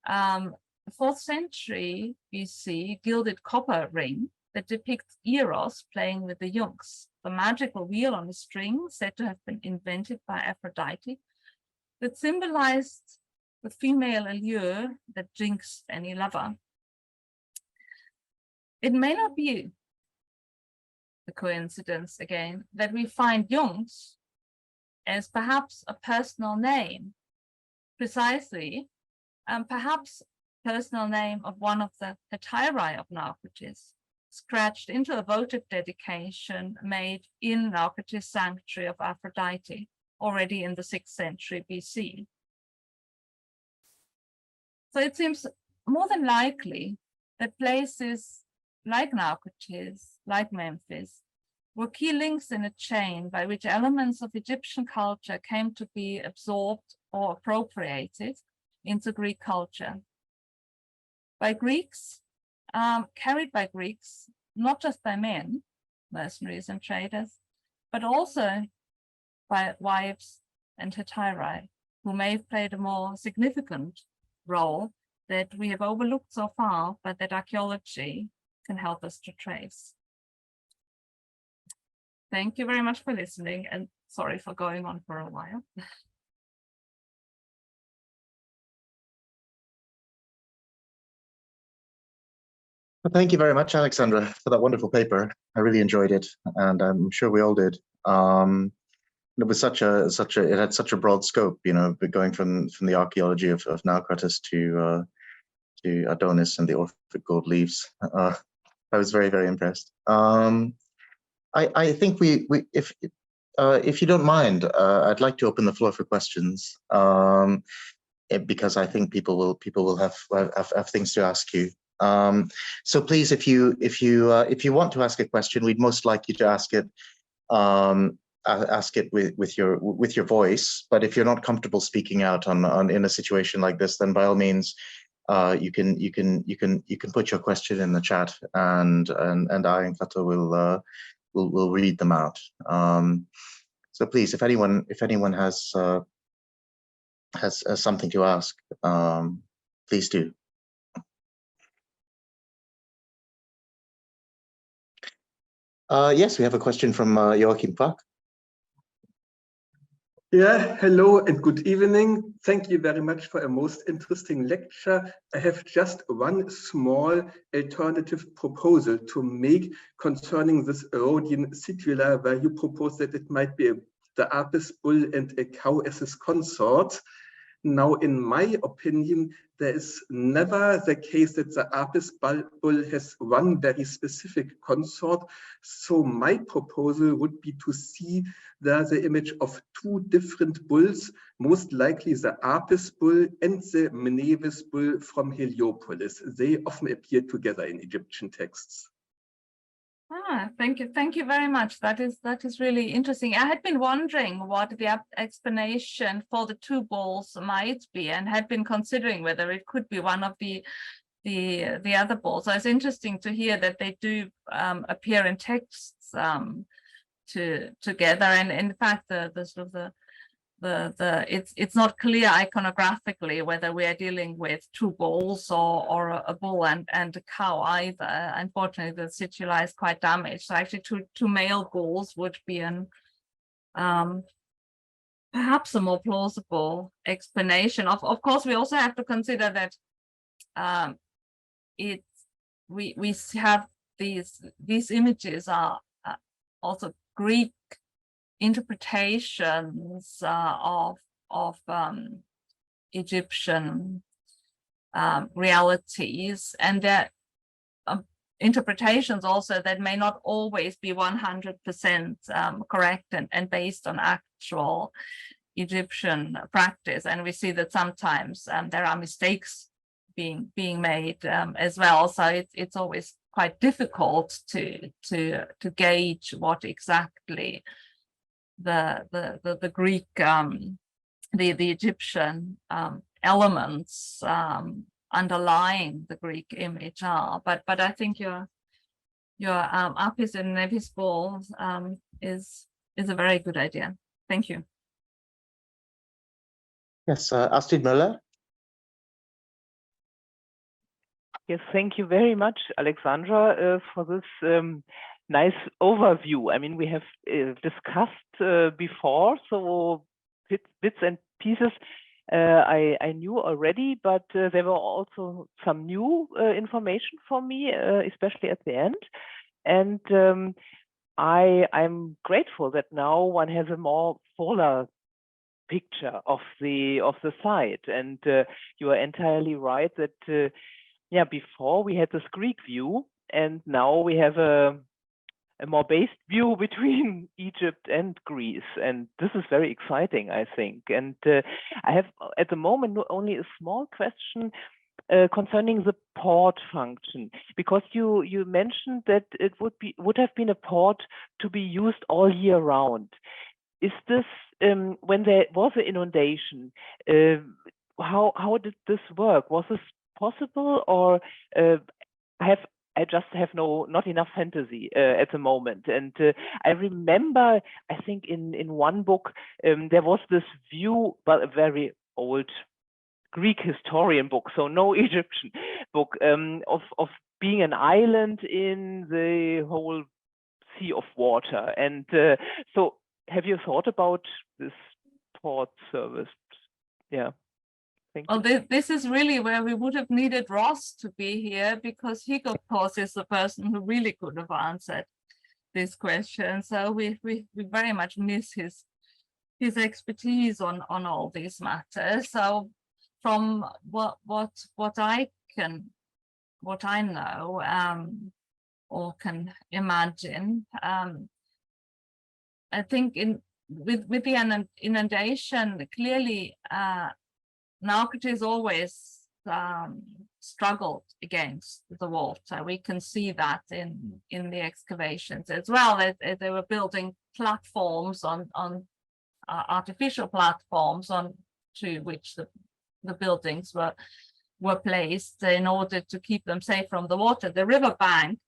4th century BC gilded copper ring that depicts Eros playing with the Yunks, the magical wheel on a string said to have been invented by Aphrodite, that symbolized the female allure that jinxed any lover. It may not be a coincidence, again, that we find Jungs as perhaps a personal name, precisely, perhaps personal name of one of the hetairae of Naukratis, scratched into a votive dedication made in Naukratis' sanctuary of Aphrodite, already in the 6th century BC. So it seems more than likely that places like Naukratis, like Memphis, were key links in a chain by which elements of Egyptian culture came to be absorbed or appropriated into Greek culture. by Greeks, carried by Greeks, not just by men, mercenaries and traders, but also by wives and hetairai, who may have played a more significant role that we have overlooked so far, but that archaeology can help us to trace. Thank you very much for listening, and sorry for going on for a while. Well, thank you very much, Alexandra, for that wonderful paper. I really enjoyed it, and I'm sure we all did. It was it had such a broad scope, you know, but going from the archaeology of Naukratis to Adonis and the Orphic gold leaves. I was very, very impressed. I think if you don't mind, I'd like to open the floor for questions, because I think people will have things to ask you. So please, if you want to ask a question, we'd most like you to ask it with your voice. But if you're not comfortable speaking out in a situation like this, then by all means, you can put your question in the chat, and I and Kato will read them out. So please, if anyone has something to ask, please do. Yes, we have a question from Joachim Park. Yeah, hello and good evening. Thank you very much for a most interesting lecture. I have just one small alternative proposal to make concerning this Rhodian situla, where you propose that it might be the Apis bull and a cow as his consort. Now, in my opinion, there is never the case that the Apis bull has one very specific consort. So my proposal would be to see there the image of two different bulls, most likely the Apis bull and the Mnevis bull from Heliopolis. They often appear together in Egyptian texts. Thank you very much. That is really interesting. I had been wondering what the explanation for the two bulls might be, and had been considering whether it could be one of the other bulls. So it's interesting to hear that they do appear in texts together, and in fact it's not clear iconographically whether we are dealing with two bulls or a bull and a cow either. Unfortunately, the situla is quite damaged. So actually two male bulls would be perhaps a more plausible explanation. Of course, we also have to consider that we have these images are also Greek interpretations of Egyptian realities, and that interpretations also that may not always be 100% correct and based on actual Egyptian practice. And we see that sometimes there are mistakes being made as well. So it's always quite difficult to gauge what exactly the Greek, the Egyptian elements underlying the Greek image are. But I think your Apis and Mnevis bull is a very good idea. Thank you. Yes, Astrid Müller. Yes, thank you very much, Alexandra, for this nice overview. I mean, we have discussed before, so bits and pieces I knew already, but there were also some new information for me, especially at the end. And I'm grateful that now one has a more fuller picture of the site. And you are entirely right that yeah, before we had this Greek view, and now we have a more based view between Egypt and Greece, and this is very exciting, I think. And I have at the moment only a small question concerning the port function, because you mentioned that it would have been a port to be used all year round. Is this when there was an inundation? How did this work? Was this possible, or I just have not enough fantasy at the moment. And I remember, I think in one book, there was this view, but a very old Greek historian book, so no Egyptian book, of being an island in the whole sea of water. And so have you thought about this thought service? Yeah. Well, this is really where we would have needed Ross to be here, because he, of course, is the person who really could have answered this question. So we very much miss his expertise on all these matters. So from what I know or can imagine, I think with the inundation, clearly Naukratis always struggled against the water. We can see that in the excavations as well. They were building platforms on artificial platforms on to which the buildings were placed in order to keep them safe from the water. The riverbank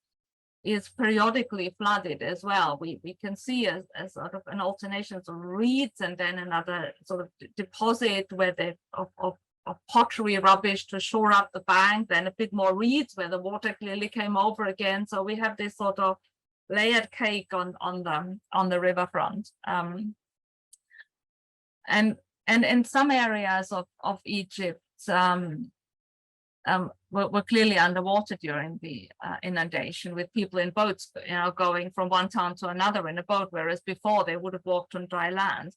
is periodically flooded as well. We can see a sort of an alternation of reeds and then another sort of deposit where of pottery rubbish to shore up the bank, then a bit more reeds where the water clearly came over again. So we have this sort of layered cake on the riverfront. And in some areas of Egypt were clearly underwater during the inundation, with people in boats, going from one town to another in a boat, whereas before they would have walked on dry land.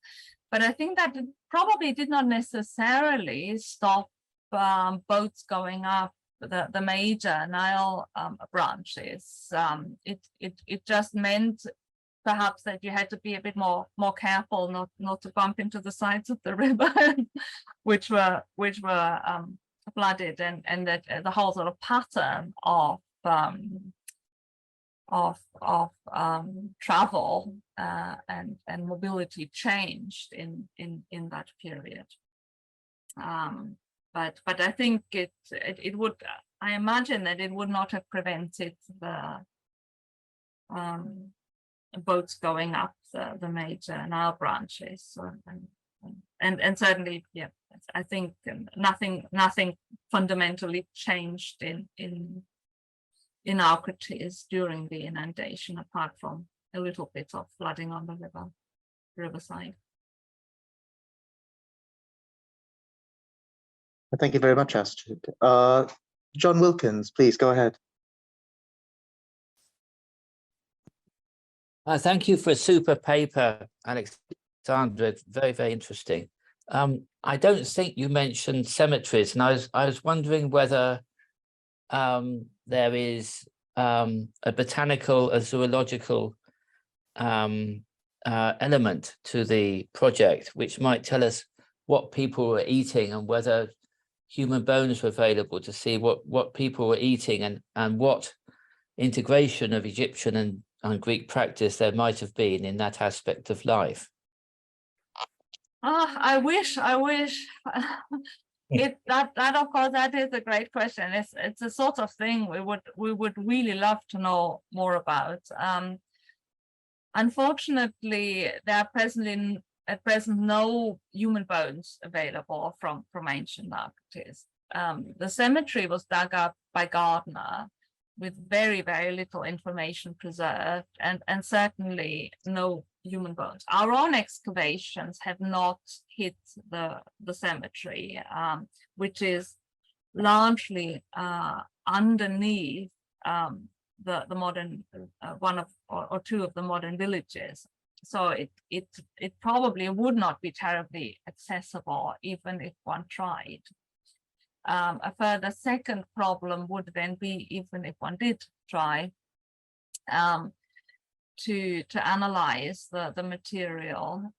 But I think that it probably did not necessarily stop boats going up the major Nile branches. It just meant perhaps that you had to be a bit more careful not to bump into the sides of the river, which were flooded, and that the whole sort of pattern of travel and mobility changed in that period. But I think it would, I imagine that it would not have prevented the boats going up the major Nile branches, and certainly, yeah, I think nothing fundamentally changed in Naukratis during the inundation, apart from a little bit of flooding on the riverside. Thank you very much, Astrid. John Wilkins, please go ahead. Thank you for a super paper, Alexandra. Very, very interesting. I don't think you mentioned cemeteries, and I was wondering whether there is a botanical, a zoological element to the project, which might tell us what people were eating and whether human bones were available to see what people were eating, and what integration of Egyptian and Greek practice there might have been in that aspect of life. I wish. That of course, that is a great question. It's a sort of thing we would really love to know more about. Unfortunately, there are at present no human bones available from ancient Naukratis. The cemetery was dug up by Gardner with very, very little information preserved, and certainly no human bones. Our own excavations have not hit the cemetery, which is largely underneath the modern one or two of the modern villages. So it probably would not be terribly accessible even if one tried. A further second problem would then be, even if one did try, to analyze the material,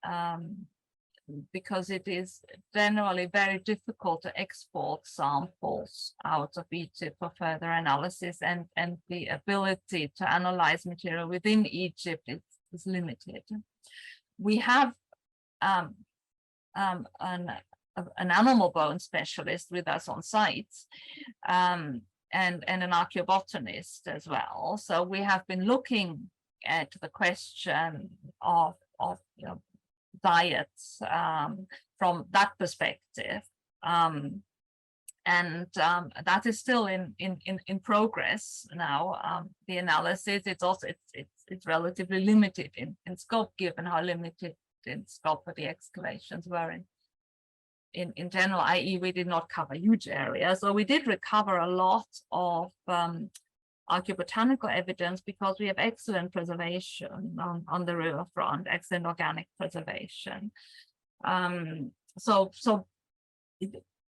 because it is generally very difficult to export samples out of Egypt for further analysis, and the ability to analyze material within Egypt is limited. We have an an animal bone specialist with us on site, and an archaeobotanist as well. So we have been looking at the question of diets from that perspective. And that is still in progress now. The analysis, it's relatively limited in scope, given how limited in scope the excavations were in general, i.e. we did not cover huge areas. So we did recover a lot of archaeobotanical evidence because we have excellent preservation on the riverfront, excellent organic preservation. So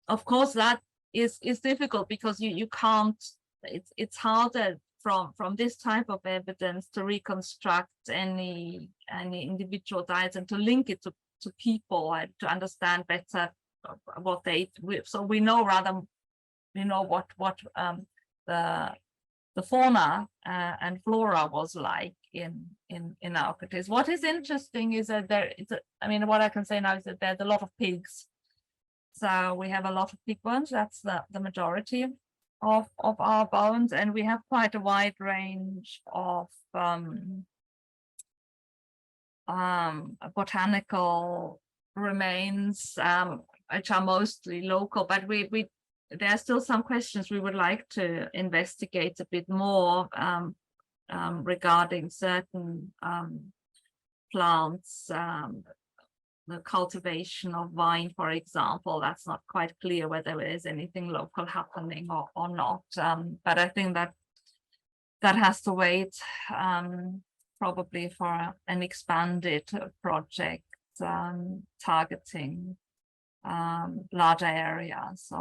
of course that is difficult because you can't, it's harder from this type of evidence to reconstruct any individual diets and to link it to people and to understand better what they eat with. So we know what the fauna and flora was like in Naukratis. What is interesting is that what I can say now is that there's a lot of pigs. So we have a lot of pig bones. That's the majority of our bones, and we have quite a wide range of botanical remains, which are mostly local, but there are still some questions we would like to investigate a bit more regarding certain plants, the cultivation of vine, for example. That's not quite clear whether there is anything local happening or not. But I think that has to wait probably for an expanded project targeting larger areas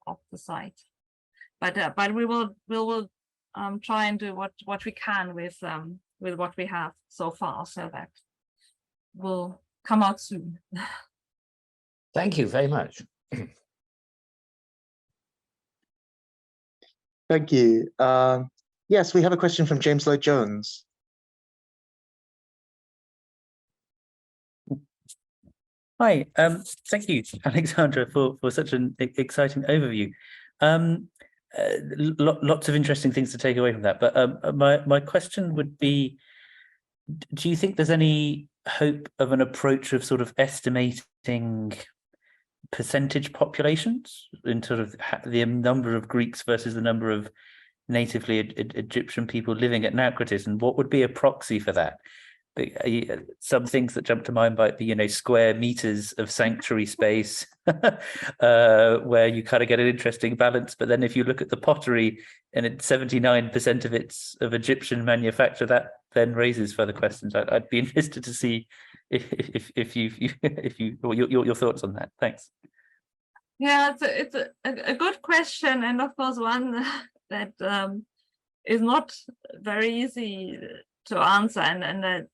of the site. But we will try and do what we can with what we have so far, so that will come out soon. Thank you very much. Thank you. Yes, we have a question from James Lloyd-Jones. Hi, thank you, Alexandra, for such an exciting overview. Lots of interesting things to take away from that. But my question would be, do you think there's any hope of an approach of sort of estimating percentage populations in sort of the number of Greeks versus the number of natively Egyptian people living at Naukratis, and what would be a proxy for that? Some things that jump to mind might be, square meters of sanctuary space, where you kind of get an interesting balance. But then if you look at the pottery and it's 79% of it's of Egyptian manufacture, that then raises further questions. I'd be interested to see if your thoughts on that. Thanks. Yeah, it's a good question, and of course one that is not very easy to answer. And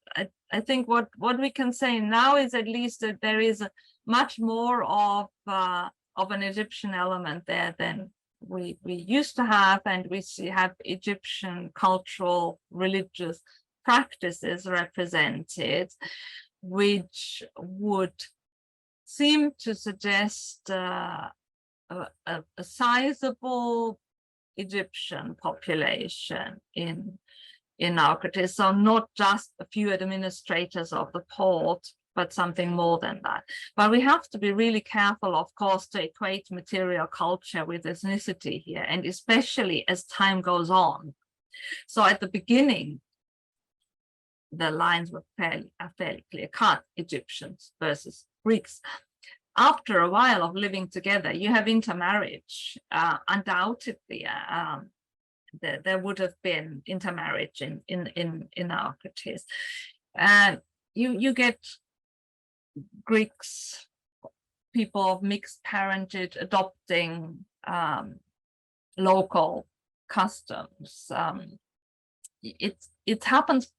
I think what we can say now is at least that there is much more of an Egyptian element there than we used to have, and we have Egyptian cultural religious practices represented, which would seem to suggest a sizable Egyptian population in Naukratis. So not just a few administrators of the port, but something more than that. But we have to be really careful, of course, to equate material culture with ethnicity here, and especially as time goes on. So at the beginning, the lines were fairly clear cut, Egyptians versus Greeks. After a while of living together, you have intermarriage. Undoubtedly, there would have been intermarriage in Naukratis. And you get Greeks, people of mixed parentage, adopting local customs. It happens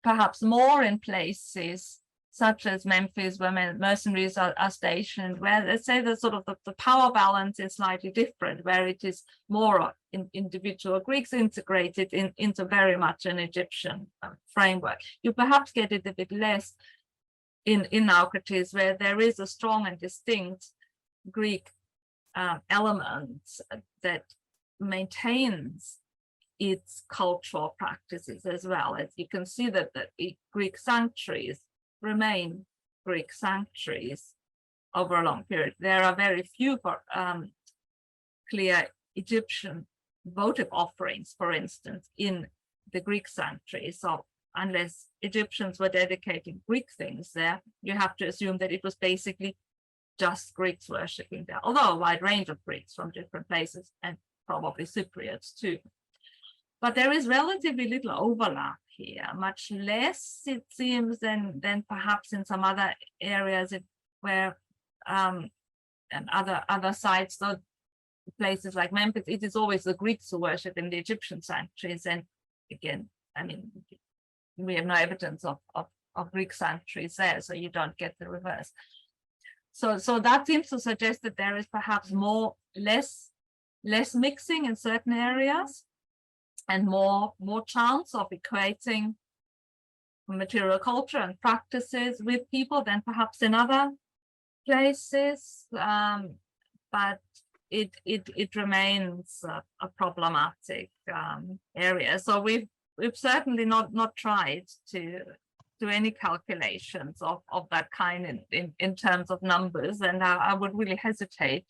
perhaps more in places such as Memphis, where mercenaries are stationed, where let's say the sort of the power balance is slightly different, where it is more individual Greeks integrated into very much an Egyptian framework. You perhaps get it a bit less in Naukratis, where there is a strong and distinct Greek element that maintains its cultural practices as well. As you can see that the Greek sanctuaries remain Greek sanctuaries over a long period. There are very few clear Egyptian votive offerings, for instance, in the Greek sanctuaries. So unless Egyptians were dedicating Greek things there, you have to assume that it was basically just Greeks worshipping there, although a wide range of Greeks from different places and probably Cypriots too. But there is relatively little overlap here, much less, it seems, than perhaps in some other areas where and other sites, so places like Memphis, it is always the Greeks who worship in the Egyptian sanctuaries. And again, I mean, we have no evidence of Greek sanctuaries there, so you don't get the reverse. So that seems to suggest that there is perhaps less mixing in certain areas, and more chance of equating material culture and practices with people than perhaps in other places. But it remains a problematic area. So we've certainly not tried to do any calculations of that kind in terms of numbers, and I would really hesitate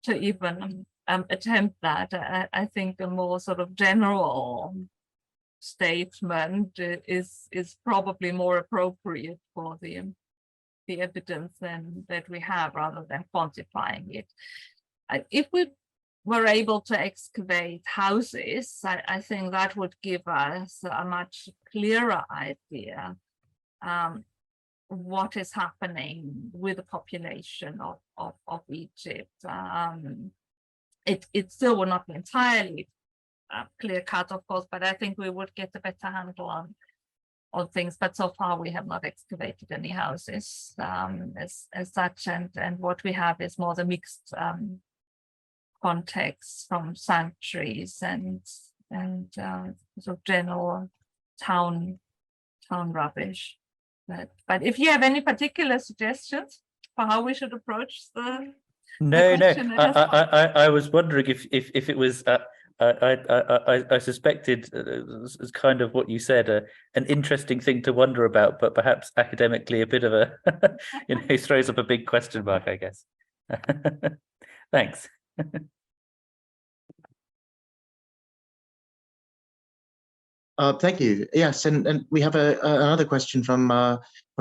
to even attempt that. I think a more sort of general statement is probably more appropriate for the evidence that we have, rather than quantifying it. If we were able to excavate houses, I think that would give us a much clearer idea what is happening with the population of Egypt. It still will not be entirely clear cut, of course, but I think we would get a better handle on things. But so far we have not excavated any houses as such, and what we have is more the mixed context from sanctuaries and sort of general town rubbish. But if you have any particular suggestions for how we should approach the question, I was wondering if it was I suspected as kind of what you said, an interesting thing to wonder about, but perhaps academically a bit of a throws up a big question mark, I guess. Thanks. Thank you. Yes, and we have another question from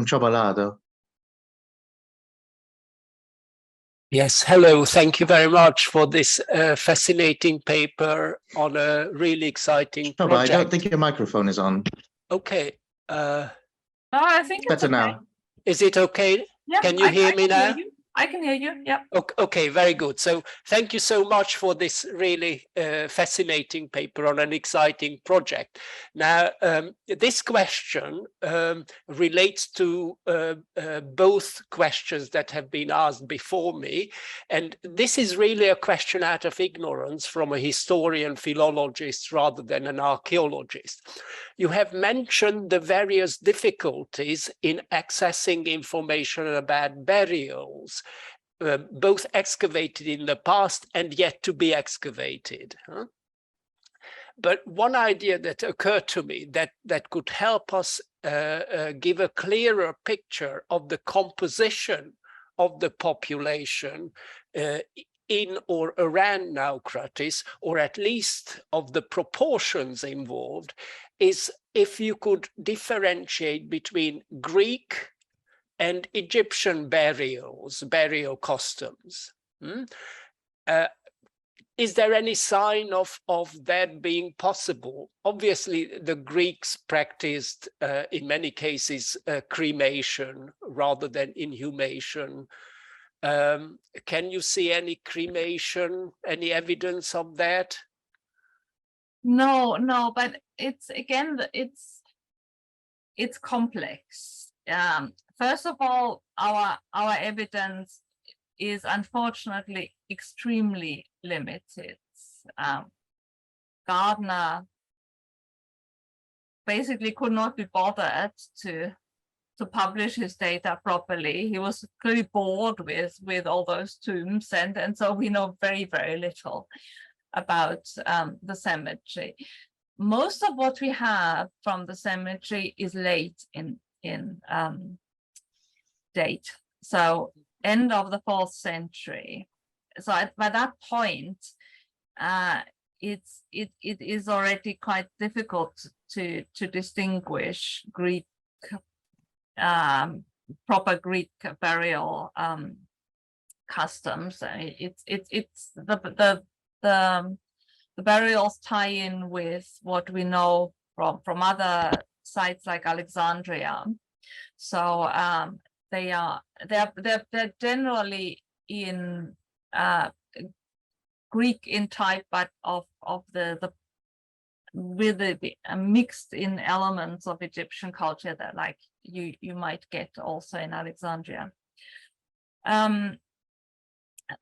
Chobalado. Yes, hello. Thank you very much for this fascinating paper on a really exciting project. I don't think your microphone is on. Okay. No, I think it's better okay. now. Is it okay? Yeah, Can you hear me now? I can hear you. Yeah. Okay, very good. So thank you so much for this really fascinating paper on an exciting project. Now, this question relates to both questions that have been asked before me. And this is really a question out of ignorance from a historian, philologist, rather than an archaeologist. You have mentioned the various difficulties in accessing information about burials, both excavated in the past and yet to be excavated. But one idea that occurred to me that could help us give a clearer picture of the composition of the population in or around Naukratis, or at least of the proportions involved, is if you could differentiate between Greek and Egyptian burial customs. Is there any sign of that being possible? Obviously, the Greeks practiced, in many cases, cremation rather than inhumation. Can you see any cremation, any evidence of that? No, but it's complex. First of all, our evidence is unfortunately extremely limited. Gardner basically could not be bothered to to publish his data properly. He was clearly bored with all those tombs, and so we know very, very little about the cemetery. Most of what we have from the cemetery is late in date, so end of the 4th century. So by that point, it is already quite difficult to distinguish Greek, proper Greek burial customs. It's the burials tie in with what we know from other sites like Alexandria. So they're generally in Greek in type, but with the mixed in elements of Egyptian culture that like you might get also in Alexandria.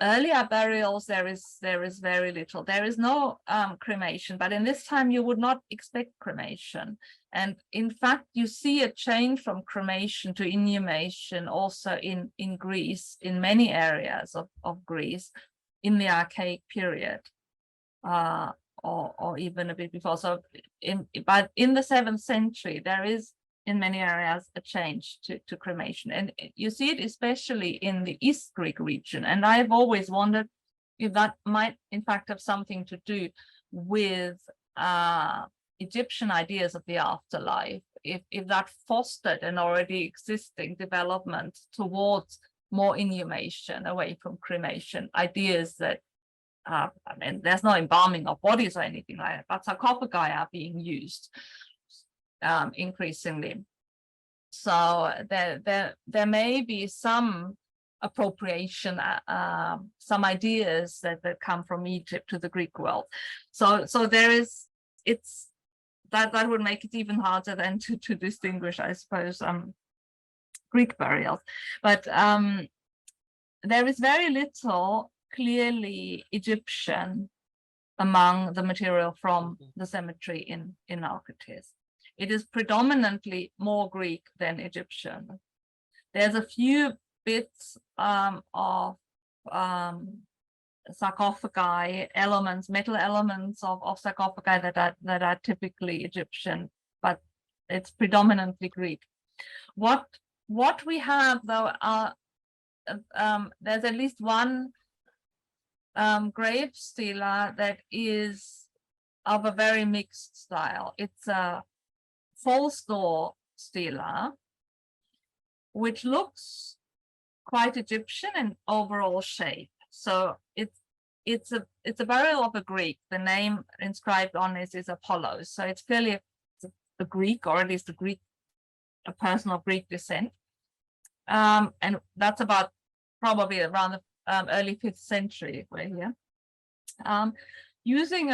Earlier burials, there is very little. There is no cremation, but in this time you would not expect cremation. And in fact, you see a change from cremation to inhumation also in Greece, in many areas of Greece in the archaic period, or even a bit before. So but in the 7th century, there is in many areas a change to cremation, and you see it especially in the East Greek region. And I've always wondered if that might in fact have something to do with Egyptian ideas of the afterlife, if that fostered an already existing development towards more inhumation away from cremation, ideas that I mean, there's no embalming of bodies or anything like that, but sarcophagi are being used increasingly. So there may be some appropriation, some ideas that come from Egypt to the Greek world. So there is, it's that would make it even harder then to distinguish, I suppose, Greek burials. But there is very little clearly Egyptian among the material from the cemetery in Naukratis. It is predominantly more Greek than Egyptian. There's a few bits of sarcophagi elements, metal elements of sarcophagi that are typically Egyptian, but it's predominantly Greek. What we have though are there's at least one grave stela that is of a very mixed style. It's a false door stela, which looks quite Egyptian in overall shape. So it's a burial of a Greek. The name inscribed on it is Apollo. So it's clearly a Greek, or at least a person of Greek descent. And that's about probably around the early 5th century we're here. Using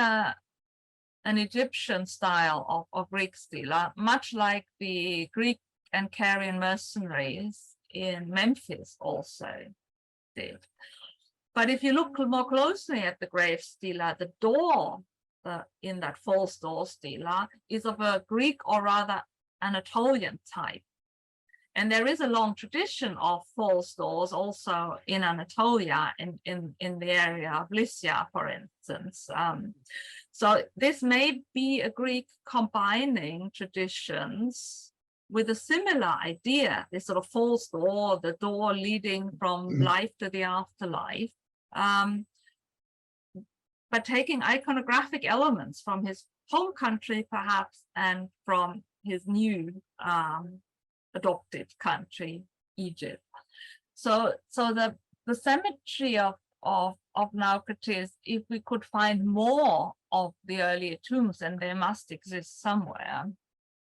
an Egyptian style of Greek stela, much like the Greek and Carian mercenaries in Memphis also did. But if you look more closely at the grave stela, the door in that false door stela is of a Greek or rather Anatolian type. And there is a long tradition of false doors also in Anatolia, in the area of Lycia, for instance. So this may be a Greek combining traditions with a similar idea, this sort of false door, the door leading from life to the afterlife, but taking iconographic elements from his home country, perhaps, and from his new adopted country, Egypt. So the cemetery of Naukratis, if we could find more of the earlier tombs, and they must exist somewhere,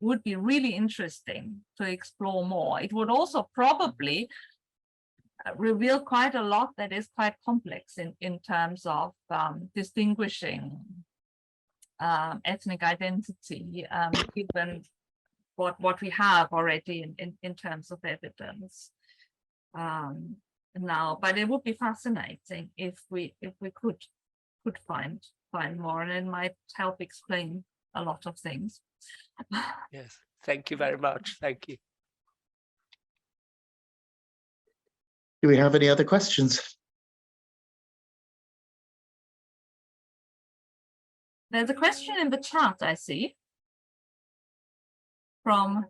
would be really interesting to explore more. It would also probably reveal quite a lot that is quite complex in terms of distinguishing ethnic identity, given what we have already in terms of evidence now. But it would be fascinating if we could find more, and it might help explain a lot of things. Yes, thank you very much. Thank you. Do we have any other questions? There's a question in the chat, I see. From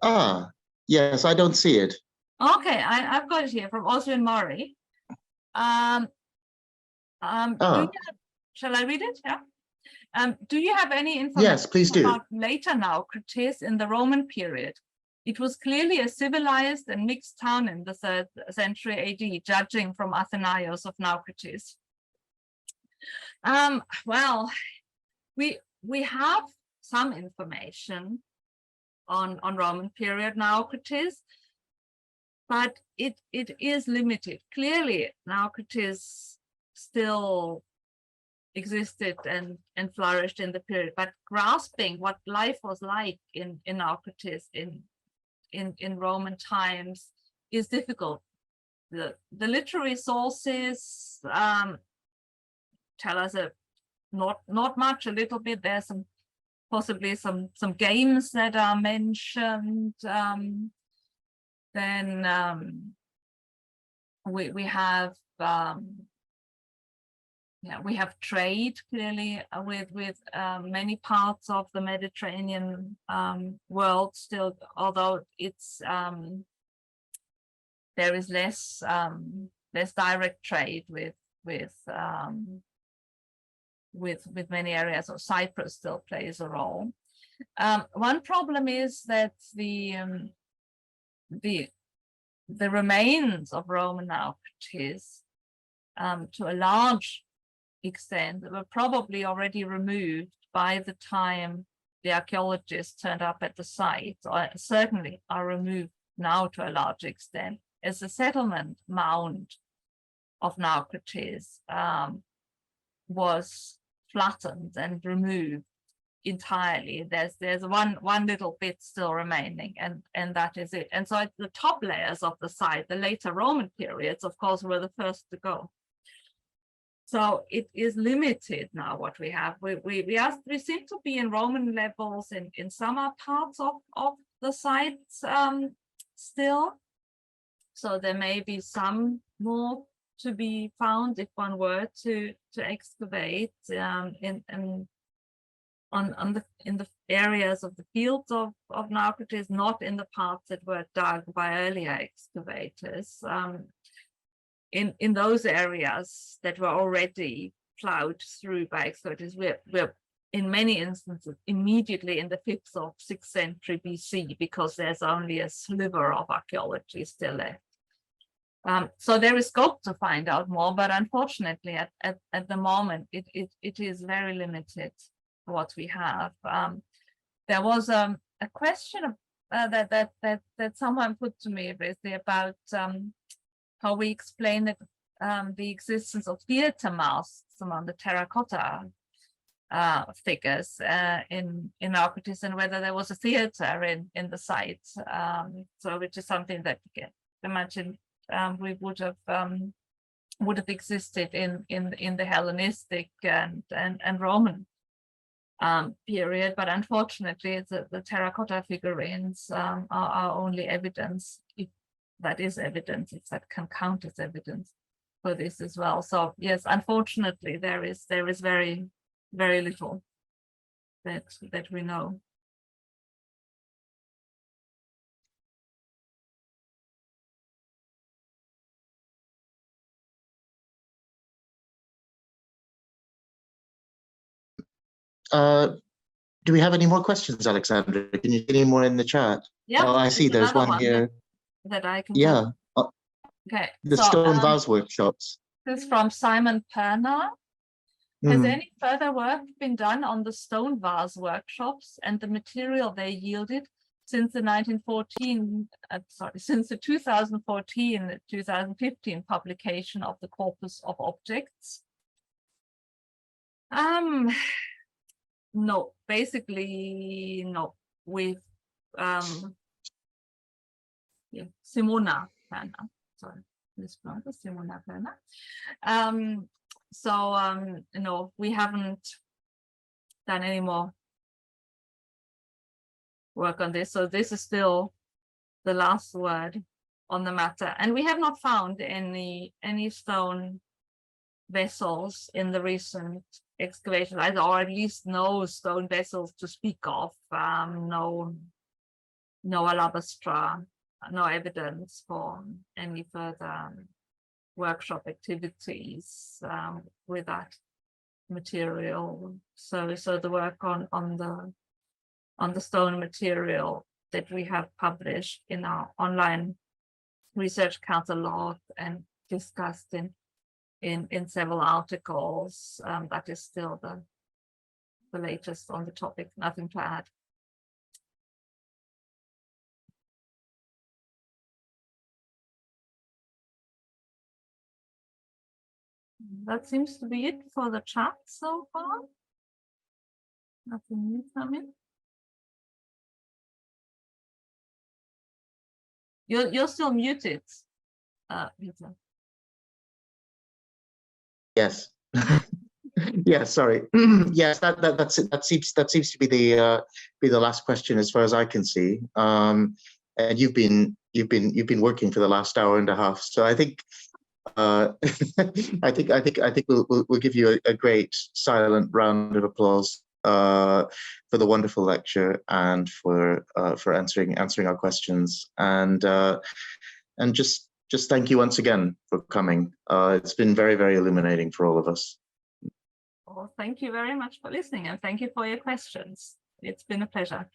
Yes, I don't see it. okay, I've got it here from Oswin Murray. Shall I read it? Yeah. Do you have any information Yes, please do. about later Naukratis in the Roman period? It was clearly a civilized and mixed town in the 3rd century AD, judging from Athenaios of Naukratis. Well, we have some information on Roman period Naukratis, but it is limited. Clearly, Naukratis still existed and flourished in the period, but grasping what life was like in Naukratis in Roman times is difficult. The literary sources tell us not much, a little bit. There's possibly some games that are mentioned. Then we have we have trade clearly with many parts of the Mediterranean world still, although it's there is less direct trade with many areas. Of Cyprus still plays a role. One problem is that the remains of Roman Naukratis, to a large extent, were probably already removed by the time the archaeologists turned up at the site, or certainly are removed now to a large extent, as the settlement mound of Naukratis was flattened and removed entirely. There's one little bit still remaining, and that is it. And so at the top layers of the site, the later Roman periods, of course, were the first to go. So it is limited now what we have. We seem to be in Roman levels in some parts of the site still. So there may be some more to be found if one were to excavate in the areas of the fields of Naukratis, not in the parts that were dug by earlier excavators. In those areas that were already plowed through by excavators, we're in many instances immediately in the 5th or 6th century BC, because there's only a sliver of archaeology still left. So there is scope to find out more, but unfortunately at the moment it is very limited what we have. There was a question that someone put to me basically about how we explain that the existence of theater masks among the terracotta figures in Naukratis, and whether there was a theater in the site. So which is something that you can imagine we would have existed in the Hellenistic and Roman period, but unfortunately the terracotta figurines are only evidence, if that is evidence, if that can count as evidence for this as well. So yes, unfortunately there is very, very little that we know. Do we have any more questions, Alexandra? Can you see any more in the chat? Yeah, I see there's one here. That I can. Yeah. Okay. The stone vase workshops. This is from Simon Perna. Has any further work been done on the stone vase workshops and the material they yielded since the 2014-2015 publication of the Corpus of Objects? No, basically no. With Simona Perna, sorry, this is Simona Perna. No, we haven't done any more work on this. So this is still the last word on the matter. And we have not found any stone vessels in the recent excavations, or at least no stone vessels to speak of. No alabastra, no evidence for any further workshop activities with that material. So the work on the stone material that we have published in our online research catalog and discussed in several articles, that is still the latest on the topic. Nothing to add. That seems to be it for the chat so far. Nothing new coming. You're still muted, Peter. Yes. Yeah, sorry. Yes, that seems to be the last question as far as I can see. And you've been working for the last hour and a half, so I think I think we'll give you a great silent round of applause for the wonderful lecture and for answering our questions, and just thank you once again for coming. It's been very, very illuminating for all of us. Well, thank you very much for listening, and thank you for your questions. It's been a pleasure.